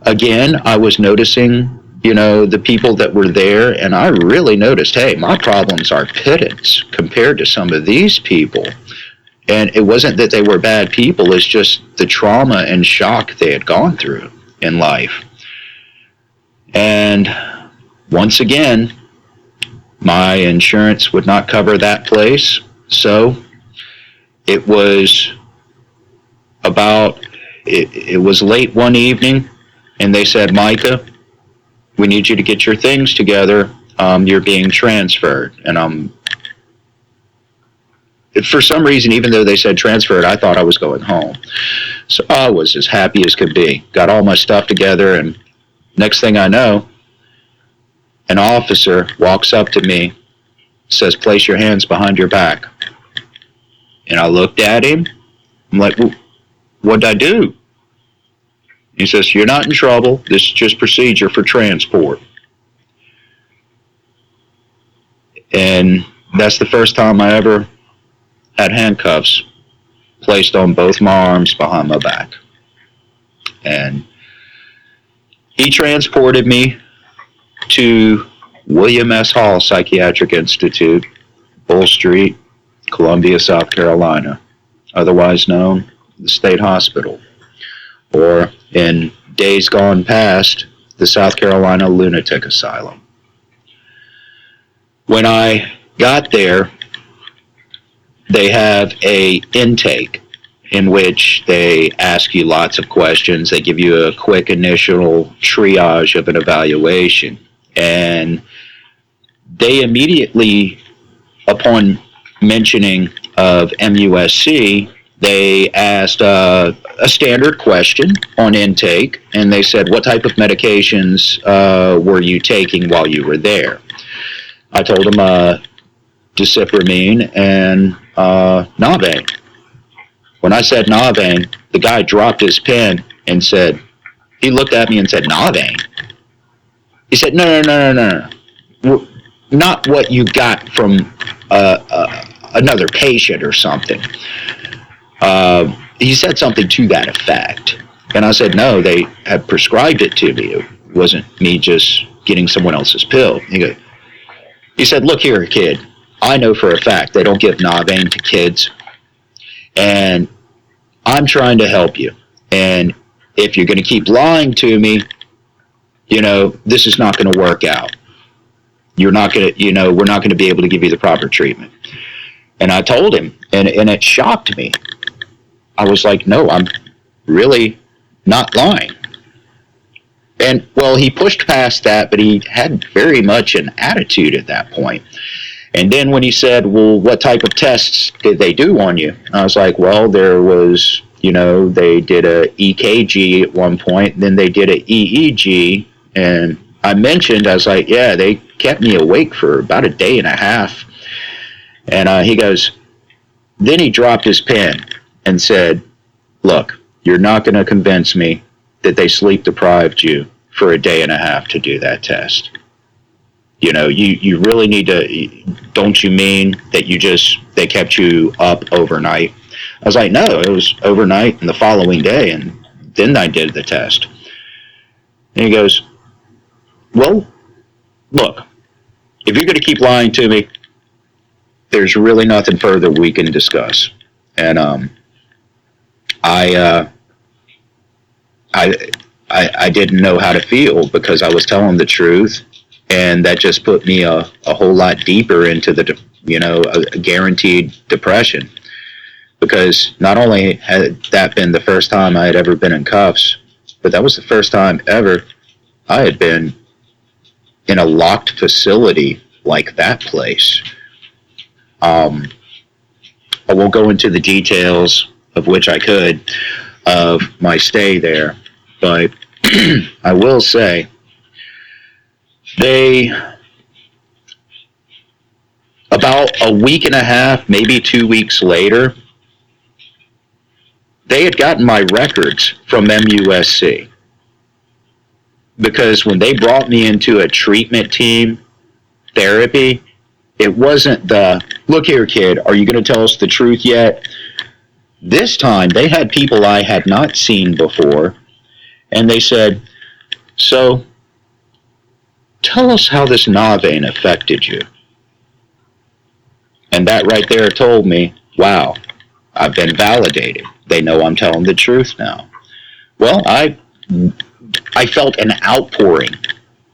again, I was noticing, you know, the people that were there, and I really noticed, hey, my problems are pittance compared to some of these people. And it wasn't that they were bad people, it's just the trauma and shock they had gone through in life. And once again, my insurance would not cover that place, so it was it was late one evening, and they said, Micah, we need you to get your things together. You're being transferred. And for some reason, even though they said transferred, I thought I was going home. So I was as happy as could be. Got all my stuff together, and next thing I know, an officer walks up to me, says, place your hands behind your back. And I looked at him. I'm like, what'd I do? He says, you're not in trouble. This is just procedure for transport. And that's the first time I ever had handcuffs placed on both my arms behind my back. And he transported me to William S. Hall Psychiatric Institute, Bull Street, Columbia, South Carolina, otherwise known as the State Hospital, or in days gone past, the South Carolina Lunatic Asylum. When I got there, they have a intake in which they ask you lots of questions. They give you a quick initial triage of an evaluation. And they immediately, upon mentioning of MUSC, they asked a standard question on intake, and they said, what type of medications were you taking while you were there? I told them dicipramine and Navane. When I said Navane, the guy dropped his pen and said, he looked at me and said, Navane? He said, no. Not what you got from another patient or something. He said something to that effect. And I said, no, they had prescribed it to me. It wasn't me just getting someone else's pill. He said, look here, kid. I know for a fact they don't give Navane to kids. And I'm trying to help you. And if you're going to keep lying to me, you know, this is not going to work out. You're not going to, you know, we're not going to be able to give you the proper treatment. And I told him, and it shocked me. I was like, no, I'm really not lying. And, well, he pushed past that, but he had very much an attitude at that point. And then when he said, well, what type of tests did they do on you? I was like, well, there was, you know, they did a EKG at one point, then they did a EEG, and I mentioned, I was like, yeah, they kept me awake for about a day and a half. And he goes, then he dropped his pen and said, look, you're not going to convince me that they sleep deprived you for a day and a half to do that test. You know, you really need to, don't you mean that they kept you up overnight? I was like, no, it was overnight and the following day, and then I did the test. And he goes, well, look, if you're going to keep lying to me, there's really nothing further we can discuss. And I didn't know how to feel because I was telling the truth, and that just put me a whole lot deeper into a guaranteed depression. Because not only had that been the first time I had ever been in cuffs, but that was the first time ever I had been in a locked facility like that place. I won't go into the details of which I could of my stay there, but I will say about a week and a half, maybe 2 weeks later, they had gotten my records from MUSC. Because when they brought me into a treatment team therapy, it wasn't the, look here, kid, are you going to tell us the truth yet? This time, they had people I had not seen before, and they said, so, tell us how this Navane affected you. And that right there told me, wow, I've been validated. They know I'm telling the truth now. Well, I felt an outpouring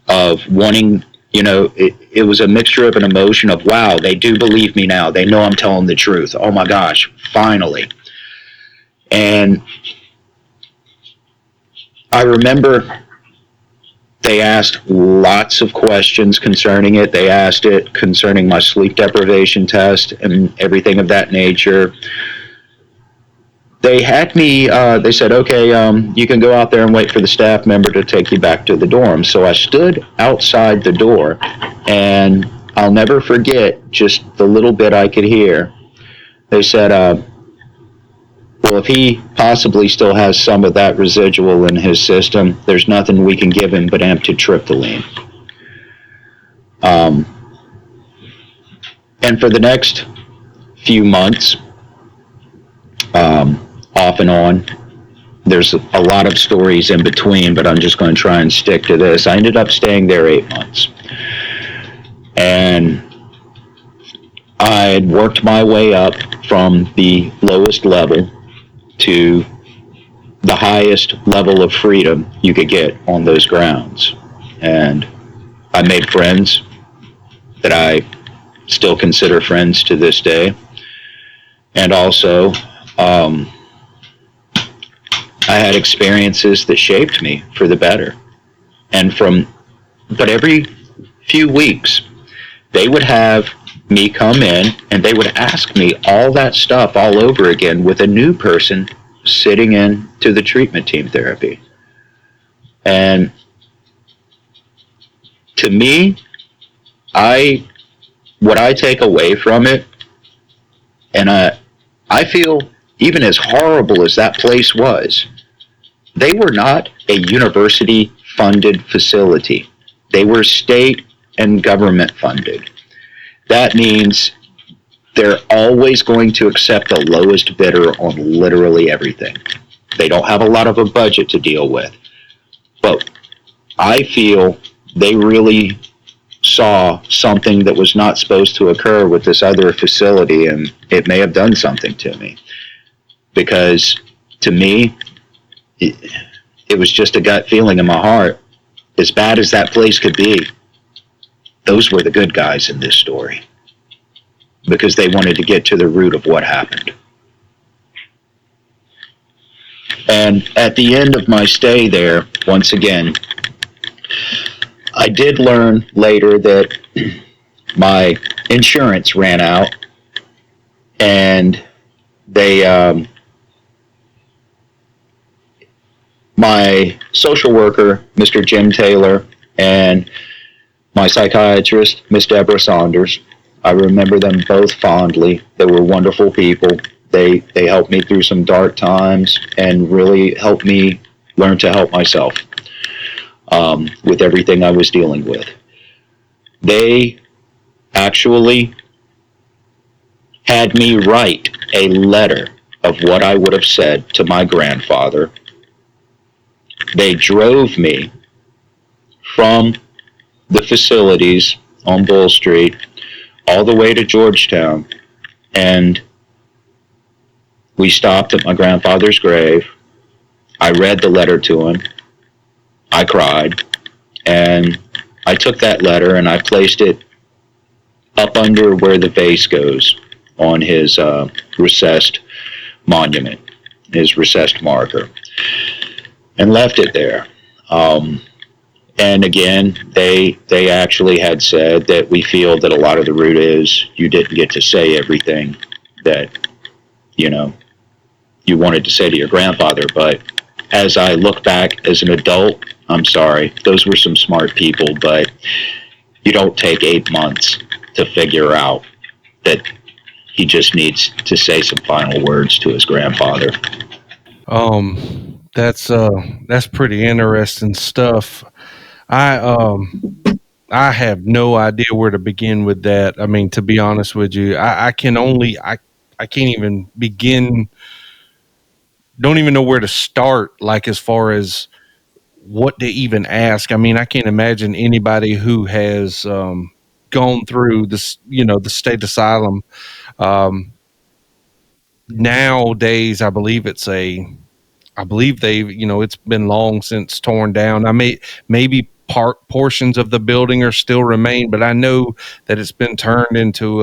of wanting, it was a mixture of an emotion of, wow, they do believe me now. They know I'm telling the truth. Oh my gosh, finally. And I remember they asked lots of questions concerning it. They asked it concerning my sleep deprivation test and everything of that nature. They had me, they said, okay, you can go out there and wait for the staff member to take you back to the dorm. So I stood outside the door, and I'll never forget just the little bit I could hear. They said, well, if he possibly still has some of that residual in his system, there's nothing we can give him but amitriptyline. And for the next few months, off and on, there's a lot of stories in between, but I'm just going to try and stick to this. I ended up staying there 8 months. And I had worked my way up from the lowest level to the highest level of freedom you could get on those grounds. And I made friends that I still consider friends to this day. And also, I had experiences that shaped me for the better. But every few weeks, they would have me come in and they would ask me all that stuff all over again with a new person sitting in to the treatment team therapy. And to me, what I take away from it, and I feel even as horrible as that place was, they were not a university-funded facility. They were state and government-funded. That means they're always going to accept the lowest bidder on literally everything. They don't have a lot of a budget to deal with. But I feel they really saw something that was not supposed to occur with this other facility, and it may have done something to me. Because to me, it was just a gut feeling in my heart. As bad as that place could be, those were the good guys in this story. Because they wanted to get to the root of what happened. And at the end of my stay there, once again, I did learn later that my insurance ran out, and my social worker, Mr. Jim Taylor, and my psychiatrist, Miss Deborah Saunders, I remember them both fondly. They were wonderful people. They helped me through some dark times and really helped me learn to help myself with everything I was dealing with. They actually had me write a letter of what I would have said to my grandfather. They drove me from the facilities on Bull Street all the way to Georgetown, and we stopped at my grandfather's grave. I read the letter to him. I cried, and I took that letter and I placed it up under where the vase goes on his recessed monument, his recessed marker, and left it there. And again, they actually had said that we feel that a lot of the root is you didn't get to say everything that, you know, you wanted to say to your grandfather. But as I look back as an adult, I'm sorry, those were some smart people, but you don't take 8 months to figure out that he just needs to say some final words to his grandfather. That's pretty interesting stuff. I I have no idea where to begin with that. I mean, to be honest with you, I can't even begin, don't even know where to start, like as far as what to even ask. I mean, I can't imagine anybody who has gone through this, the state asylum. Um, Nowadays, I believe they've, it's been long since torn down. Maybe portions of the building are still remain, but I know that it's been turned into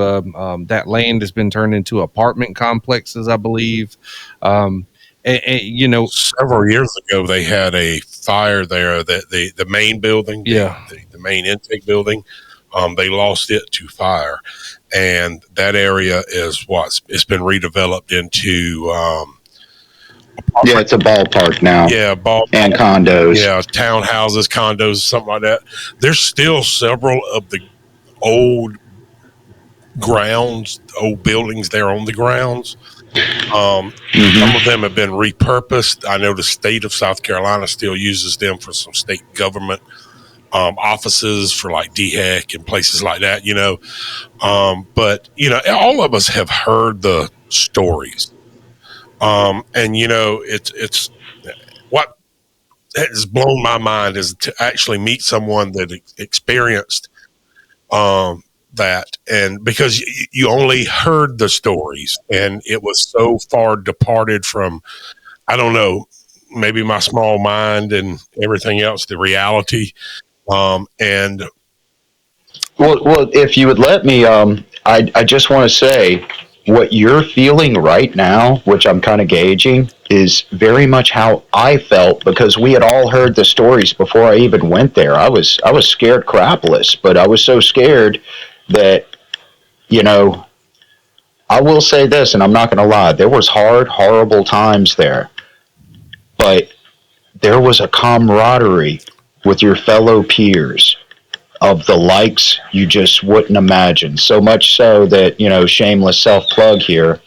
that land has been turned into apartment complexes, I believe. Um, and Several years ago, they had a fire there. That the main building, yeah, the main intake building, they lost it to fire, and that area is it's been redeveloped into Yeah, it's a ballpark now, yeah, ball and condos. yeah, townhouses, condos, something like that. There's still several of the old old buildings there on the grounds. Some of them have been repurposed. I know the state of South Carolina still uses them for some state government offices for like DHEC and places like that, but, all of us have heard the stories. And, it's what has blown my mind is to actually meet someone that experienced that, and because you only heard the stories and it was so far departed from, I don't know, maybe my small mind and everything else, the reality. And Well, if you would let me, I just want to say what you're feeling right now, which I'm kind of gauging, is very much how I felt because we had all heard the stories before I even went there. I was scared crapless, but I was so scared that, you know, I will say this, and I'm not going to lie, there was hard, horrible times there, but there was a camaraderie with your fellow peers of the likes you just wouldn't imagine. So much so that, shameless self plug here,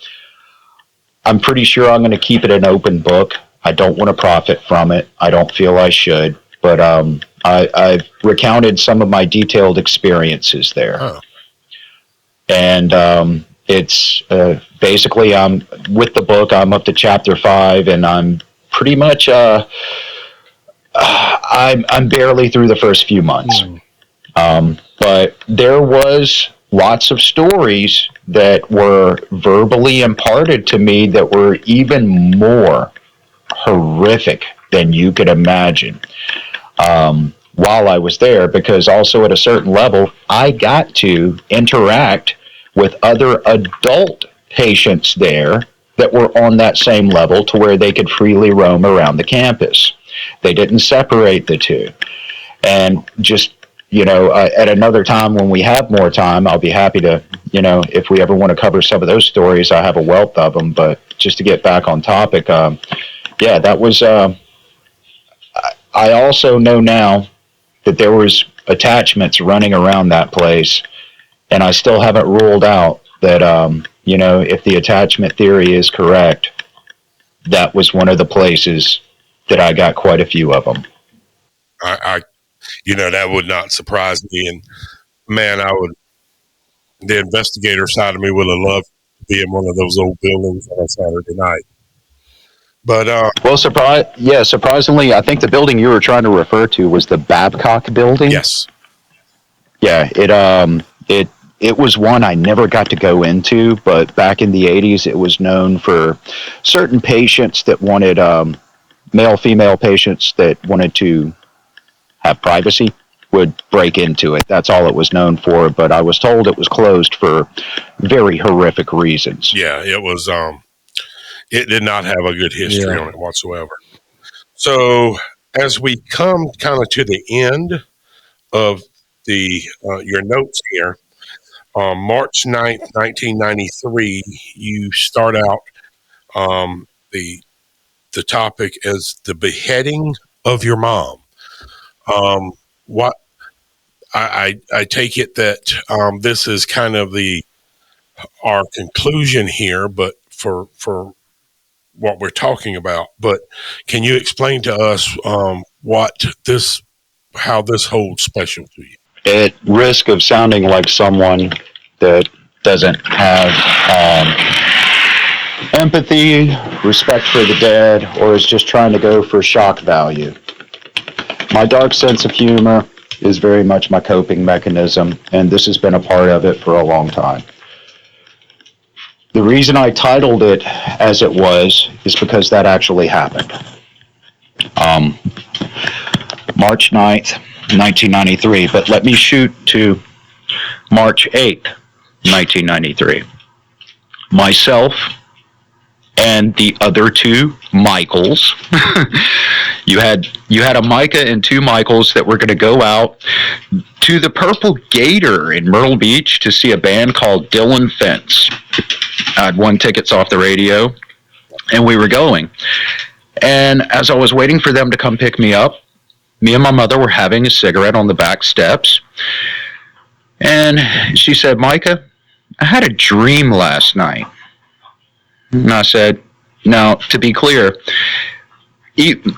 I'm pretty sure I'm going to keep it an open book. I don't want to profit from it. I don't feel I should. But I've recounted some of my detailed experiences there. oh, And it's basically, I'm with the book, I'm up to chapter 5, and I'm pretty much, I'm barely through the first few months. But there was lots of stories that were verbally imparted to me that were even more horrific than you could imagine while I was there, because also at a certain level, I got to interact with other adult patients there that were on that same level to where they could freely roam around the campus. They didn't separate the two. And just at another time when we have more time, I'll be happy to, if we ever want to cover some of those stories, I have a wealth of them. But just to get back on topic, yeah, that was, I also know now that there was attachments running around that place. And I still haven't ruled out that, if the attachment theory is correct, that was one of the places that I got quite a few of them. I that would not surprise me. And man, the investigator side of me would have loved be in one of those old buildings on a Saturday night. But Well, surprisingly, I think the building you were trying to refer to was the Babcock building. yes, Yeah, it was one I never got to go into, but back in the 80s, it was known for certain patients that wanted male, female patients that wanted to have privacy would break into it. That's all it was known for, but I was told it was closed for very horrific reasons. yeah, it was. It did not have a good history on it whatsoever. So as we come kind of to the end of the your notes here, March 9th, 1993, you start out the topic as the beheading of your mom. What I take it that this is kind of our conclusion here, but for what we're talking about. But can you explain to us how this holds special to you? At risk of sounding like someone that doesn't have empathy, respect for the dead, or is just trying to go for shock value, my dark sense of humor is very much my coping mechanism, and this has been a part of it for a long time. The reason I titled it as it was is because that actually happened. March 9th, 1993, but let me shoot to March 8th, 1993. Myself and the other two Michaels. You had a Micah and two Michaels that were going to go out to the Purple Gator in Myrtle Beach to see a band called Dylan Fence. I had won tickets off the radio, and we were going. And as I was waiting for them to come pick me up, me and my mother were having a cigarette on the back steps. And she said, "Micah, I had a dream last night." And I said, "Now, to be clear,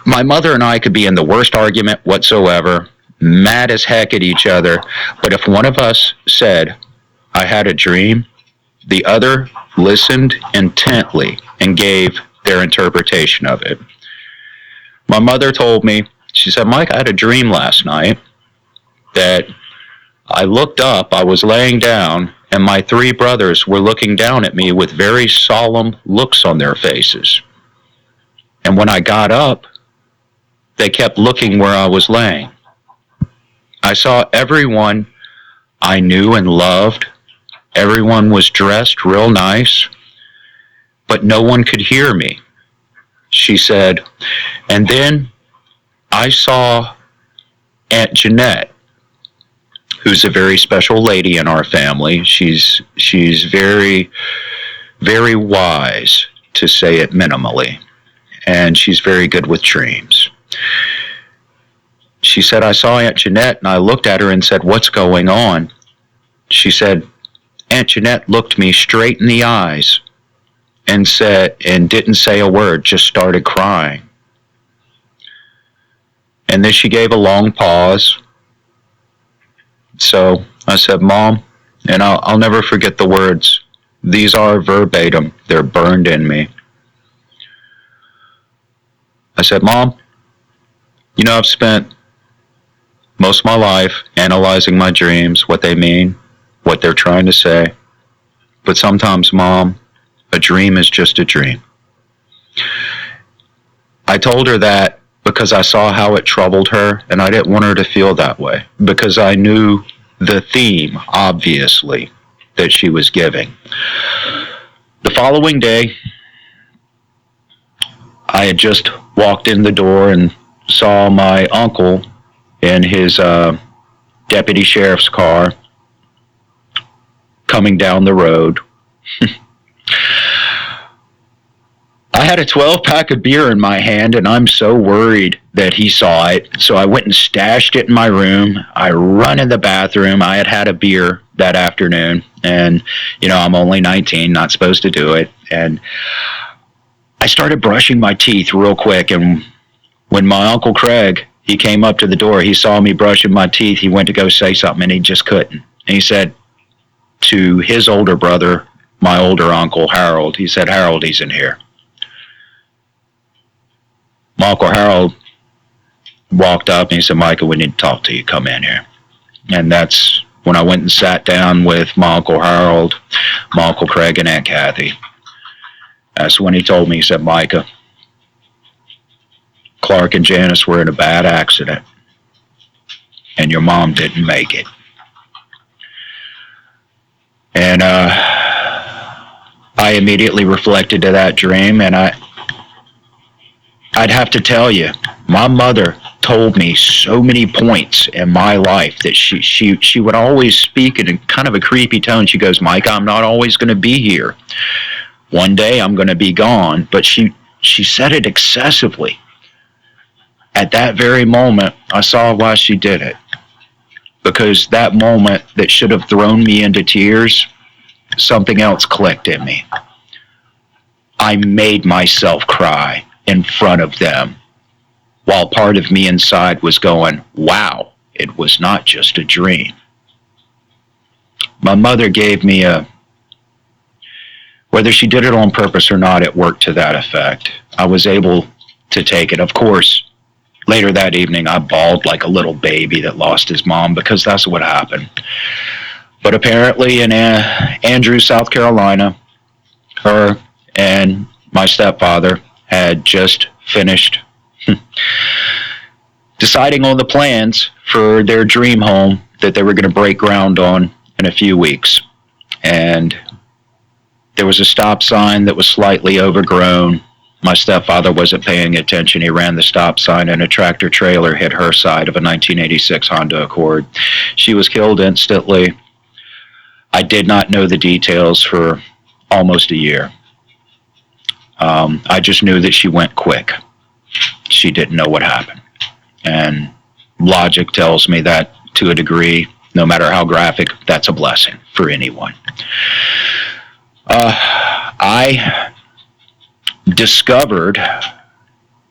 my mother and I could be in the worst argument whatsoever, mad as heck at each other, but if one of us said, 'I had a dream,' the other listened intently and gave their interpretation of it." My mother told me, she said, "Mike, I had a dream last night that I looked up, I was laying down, and my three brothers were looking down at me with very solemn looks on their faces. And when I got up, they kept looking where I was laying. I saw everyone I knew and loved. Everyone was dressed real nice, but no one could hear me." She said, "And then I saw Aunt Jeanette, who's a very special lady in our family. She's very, very wise, to say it minimally, and she's very good with dreams. She said, I saw Aunt Jeanette, and I looked at her and said, 'What's going on?' She said, Aunt Jeanette looked me straight in the eyes and didn't say a word, just started crying. And then she gave a long pause. So I said, 'Mom,' and I'll never forget the words. These are verbatim. They're burned in me. I said, 'Mom, I've spent most of my life analyzing my dreams, what they mean, what they're trying to say. But sometimes, Mom, a dream is just a dream.' I told her that because I saw how it troubled her, and I didn't want her to feel that way, because I knew the theme, obviously, that she was giving. The following day, I had just walked in the door and saw my uncle in his deputy sheriff's car coming down the road. I had a 12-pack of beer in my hand, and I'm so worried that he saw it. So I went and stashed it in my room. I run in the bathroom. I had a beer that afternoon, and, I'm only 19, not supposed to do it. And I started brushing my teeth real quick, and when my Uncle Craig, he came up to the door, he saw me brushing my teeth. He went to go say something, and he just couldn't. And he said to his older brother, my older uncle, Harold. He said, Harold, he's in here. My Uncle Harold walked up and he said, Micah, we need to talk to you. Come in here. And that's when I went and sat down with my Uncle Harold, my Uncle Craig, and Aunt Kathy. That's when he told me, he said, Micah, Clark and Janice were in a bad accident, and your mom didn't make it. And I immediately reflected to that dream, and I'd have to tell you, my mother told me so many points in my life that she would always speak in kind of a creepy tone. She goes, Micah, I'm not always going to be here. One day I'm going to be gone. But she said it excessively. At that very moment, I saw why she did it. Because that moment that should have thrown me into tears, something else clicked in me. I made myself cry in front of them, while part of me inside was going, wow, it was not just a dream. My mother gave me whether she did it on purpose or not, it worked to that effect. I was able to take it. Of course, later that evening, I bawled like a little baby that lost his mom, because that's what happened. But apparently in Andrews, South Carolina, her and my stepfather had just finished deciding on the plans for their dream home that they were going to break ground on in a few weeks. And there was a stop sign that was slightly overgrown. My stepfather wasn't paying attention. He ran the stop sign, and a tractor trailer hit her side of a 1986 Honda Accord. She was killed instantly. I did not know the details for almost a year. I just knew that she went quick. She didn't know what happened. And logic tells me that, to a degree, no matter how graphic, that's a blessing for anyone. I discovered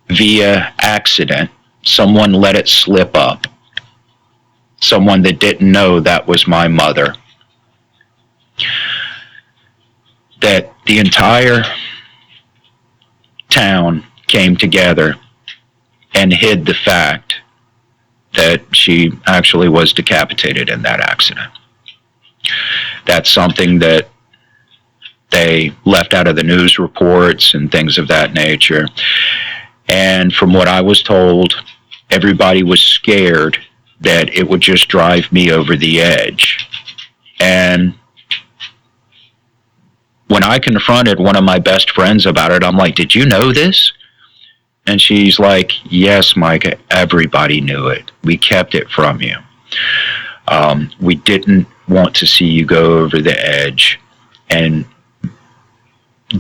via accident, someone let it slip up. Someone that didn't know that was my mother. That the entire town came together and hid the fact that she actually was decapitated in that accident. That's something that they left out of the news reports and things of that nature. And from what I was told, everybody was scared that it would just drive me over the edge. And when I confronted one of my best friends about it, I'm like, did you know this? And she's like, yes, Micah, everybody knew it. We kept it from you. We didn't want to see you go over the edge and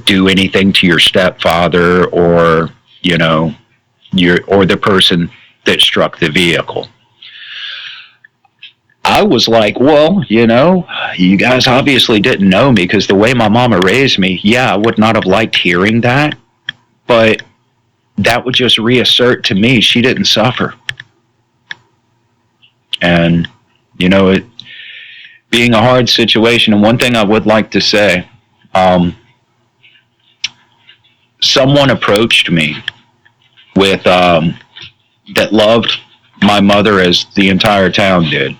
do anything to your stepfather or, you know, or the person that struck the vehicle. I was like, well, you know, you guys obviously didn't know me, because the way my mama raised me, yeah, I would not have liked hearing that, but that would just reassert to me she didn't suffer. And, you know, it being a hard situation, and one thing I would like to say, someone approached me with that loved my mother as the entire town did.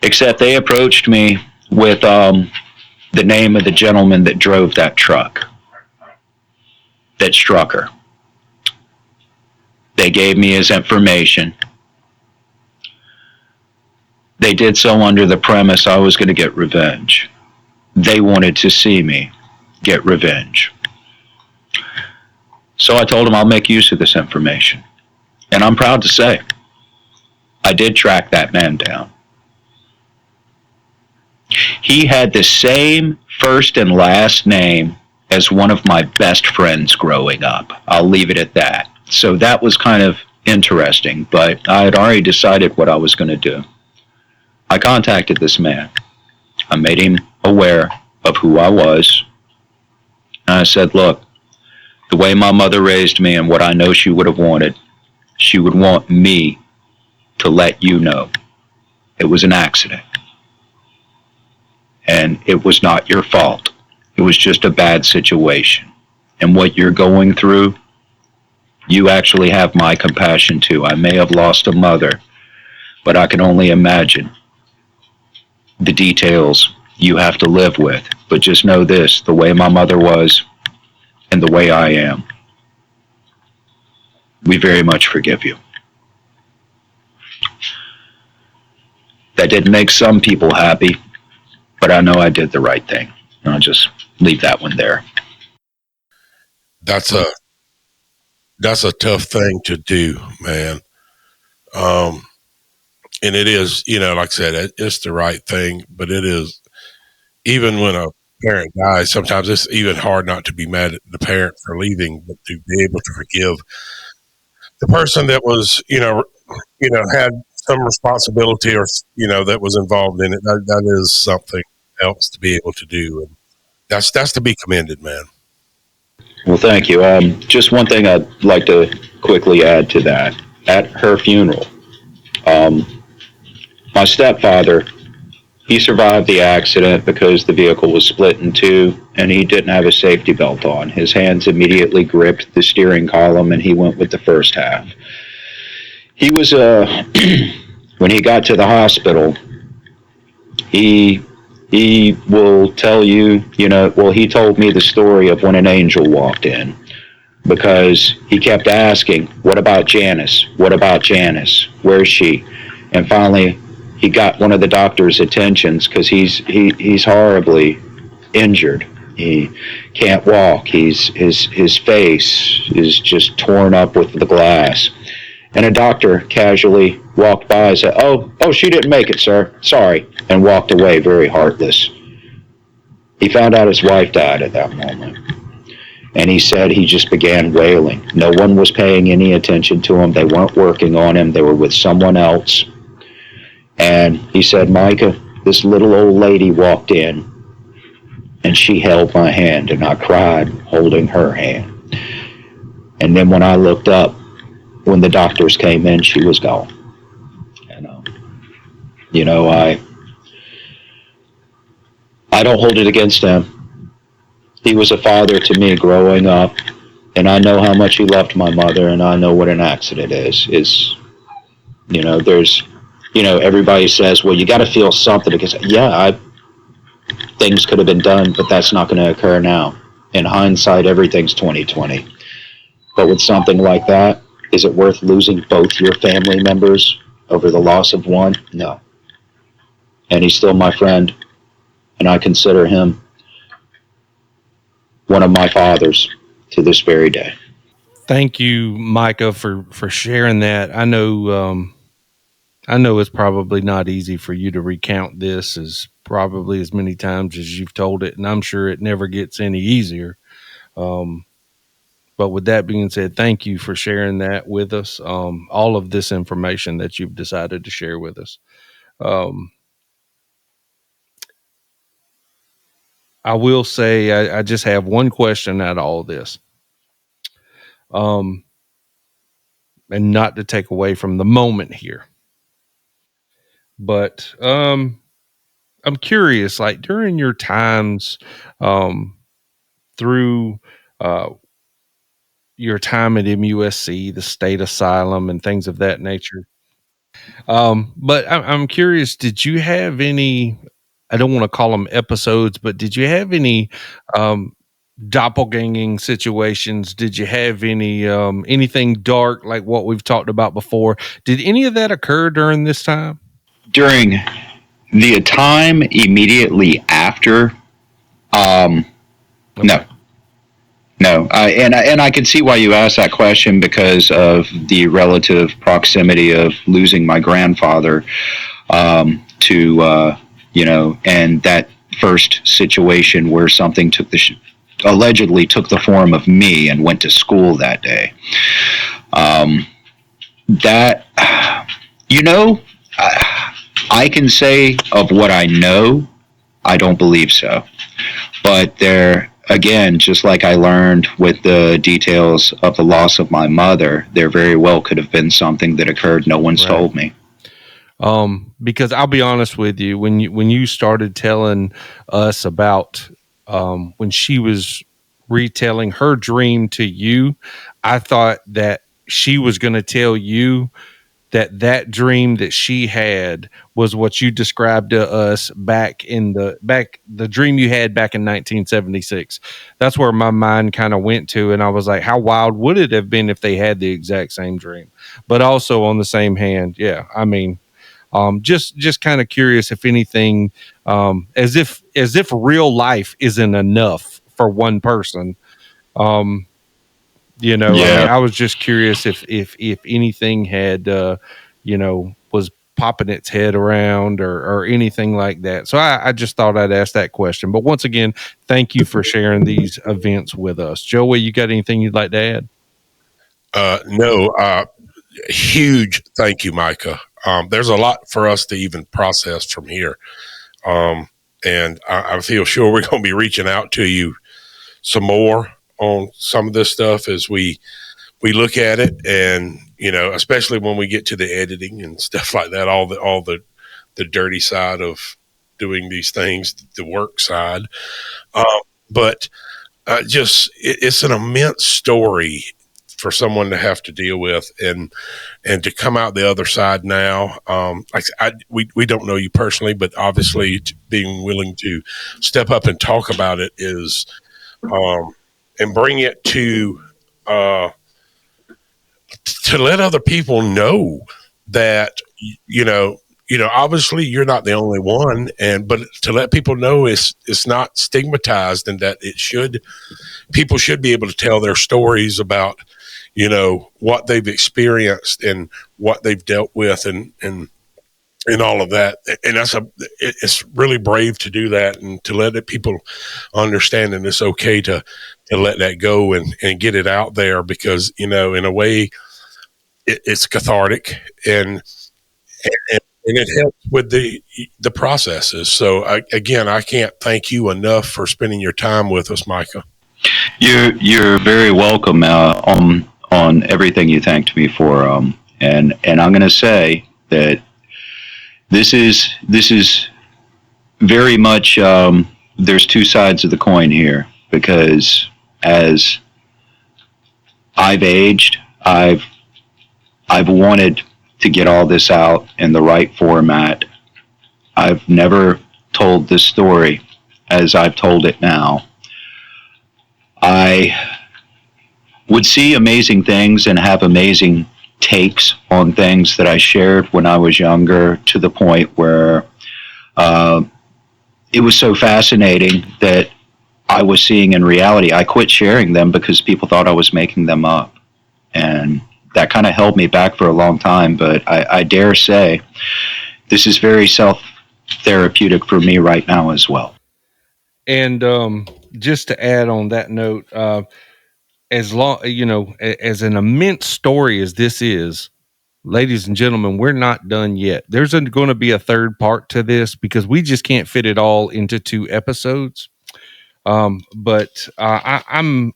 Except they approached me with the name of the gentleman that drove that truck that struck her. They gave me his information. They did so under the premise I was going to get revenge. They wanted to see me get revenge. So I told them I'll make use of this information. And I'm proud to say, I did track that man down. He had the same first and last name as one of my best friends growing up. I'll leave it at that. So that was kind of interesting, but I had already decided what I was going to do. I contacted this man. I made him aware of who I was. And I said, look, the way my mother raised me and what I know she would have wanted, she would want me to let you know it was an accident. and it was not your fault. It was just a bad situation. And what you're going through, you actually have my compassion too. I may have lost a mother, but I can only imagine the details you have to live with. But just know this, the way my mother was and the way I am, we very much forgive you. That didn't make some people happy, but I know I did the right thing. And I'll just leave that one there. That's a tough thing to do, man. And it is, like I said, it's the right thing, but it is, even when a parent dies, sometimes it's even hard not to be mad at the parent for leaving, but to be able to forgive the person that was, had some responsibility or, that was involved in it. That is something else to be able to do. And that's to be commended, man. Well, thank you. Just one thing I'd like to quickly add to that. At her funeral, my stepfather, he survived the accident because the vehicle was split in two and he didn't have a safety belt on. His hands immediately gripped the steering column and he went with the first half. He was, when he got to the hospital, he will tell you, he told me the story of when an angel walked in, because he kept asking, what about Janice? What about Janice? Where's she? And finally, he got one of the doctor's attentions because he's horribly injured. He can't walk. His face is just torn up with the glass. And a doctor casually walked by and said, oh, she didn't make it, sir. Sorry. And walked away very heartless. He found out his wife died at that moment. And he said he just began wailing. No one was paying any attention to him. They weren't working on him. They were with someone else. And he said, Micah, this little old lady walked in and she held my hand and I cried holding her hand. And then when I looked up, when the doctors came in, she was gone. And, I don't hold it against him. He was a father to me growing up, and I know how much he loved my mother, and I know what an accident is. There's, everybody says, well, you got to feel something against, things could have been done, but that's not going to occur now. In hindsight, everything's 20/20. But with something like that, is it worth losing both your family members over the loss of one? No. And he's still my friend, and I consider him one of my fathers to this very day. Thank you, Micah, for sharing that. I know it's probably not easy for you to recount this as probably as many times as you've told it, and I'm sure it never gets any easier. But with that being said, thank you for sharing that with us. All of this information that you've decided to share with us. I will say I just have one question out of all of this. And not to take away from the moment here. But I'm curious, like during your times through your time at MUSC, the state asylum, and things of that nature. But I'm curious, did you have any, I don't want to call them episodes, but did you have any doppelganging situations? Did you have any anything dark like what we've talked about before? Did any of that occur during this time? During the time immediately after, okay. No, I can see why you asked that question because of the relative proximity of losing my grandfather to and that first situation where something allegedly took the form of me and went to school that day. I can say of what I know, I don't believe so. But there, again, just like I learned with the details of the loss of my mother, there very well could have been something that occurred no one's told me. Because I'll be honest with you, when you started telling us about when she was retelling her dream to you, I thought that she was going to tell you that dream that she had was what you described to us back the dream you had back in 1976. That's where my mind kind of went to, and I was like, how wild would it have been if they had the exact same dream? But also on the same hand, yeah, I mean, just kind of curious if anything, as if real life isn't enough for one person. um I mean, Yeah. I was just curious if anything had, was popping its head around or anything like that. So I just thought I'd ask that question. But once again, thank you for sharing these events with us. Joey, you got anything you'd like to add? No, huge thank you, Micah. There's a lot for us to even process from here. And I feel sure we're going to be reaching out to you some more on some of this stuff as we look at it, and especially when we get to the editing and stuff like that, all the dirty side of doing these things, the work side. Um, but it's an immense story for someone to have to deal with, and to come out the other side now. We don't know you personally, but obviously being willing to step up and talk about it is, and bring it uh, to let other people know that obviously you're not the only one, but to let people know it's not stigmatized, and that people should be able to tell their stories about what they've experienced and what they've dealt with, and all of that. And it's really brave to do that, and to let people understand, and it's okay to let that go, and get it out there, because in a way it's cathartic, and it helps with the processes. So again, I can't thank you enough for spending your time with us, Micah. You're very welcome on everything you thanked me for. And I'm going to say that this is very much, there's two sides of the coin here, because as I've aged, I've wanted to get all this out in the right format. I've never told this story as I've told it now. I would see amazing things and have amazing takes on things that I shared when I was younger, to the point where it was so fascinating that I was seeing in reality. I quit sharing them because people thought I was making them up. And that kind of held me back for a long time. But I dare say this is very self-therapeutic for me right now as well. And just to add on that note, as long as an immense story as this is, ladies and gentlemen, we're not done yet. There's going to be a third part to this, because we just can't fit it all into 2 episodes. But I'm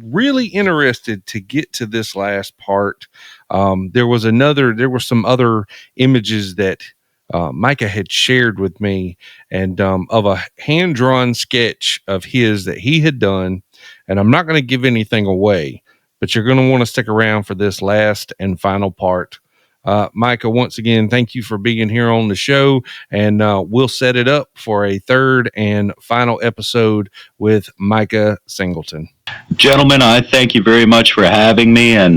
really interested to get to this last part. There were some other images that Micah had shared with me, and of a hand-drawn sketch of his that he had done. And I'm not going to give anything away, but you're going to want to stick around for this last and final part. Micah, once again, thank you for being here on the show, and we'll set it up for a third and final episode with Micah Singleton. Gentlemen, I thank you very much for having me, and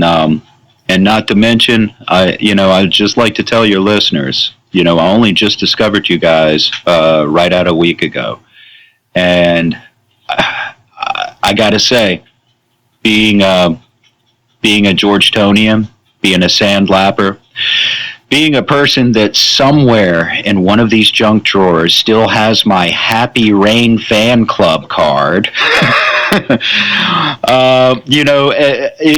not to mention, I'd just like to tell your listeners, I only just discovered you guys right out a week ago, and I got to say, being a Georgetonian, being a sandlapper, being a person that somewhere in one of these junk drawers still has my Happy Rain fan club card,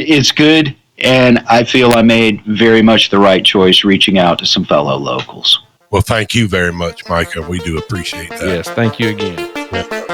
it's good. And I feel I made very much the right choice reaching out to some fellow locals. Well, thank you very much, Micah. We do appreciate that. Yes, thank you again. Yeah.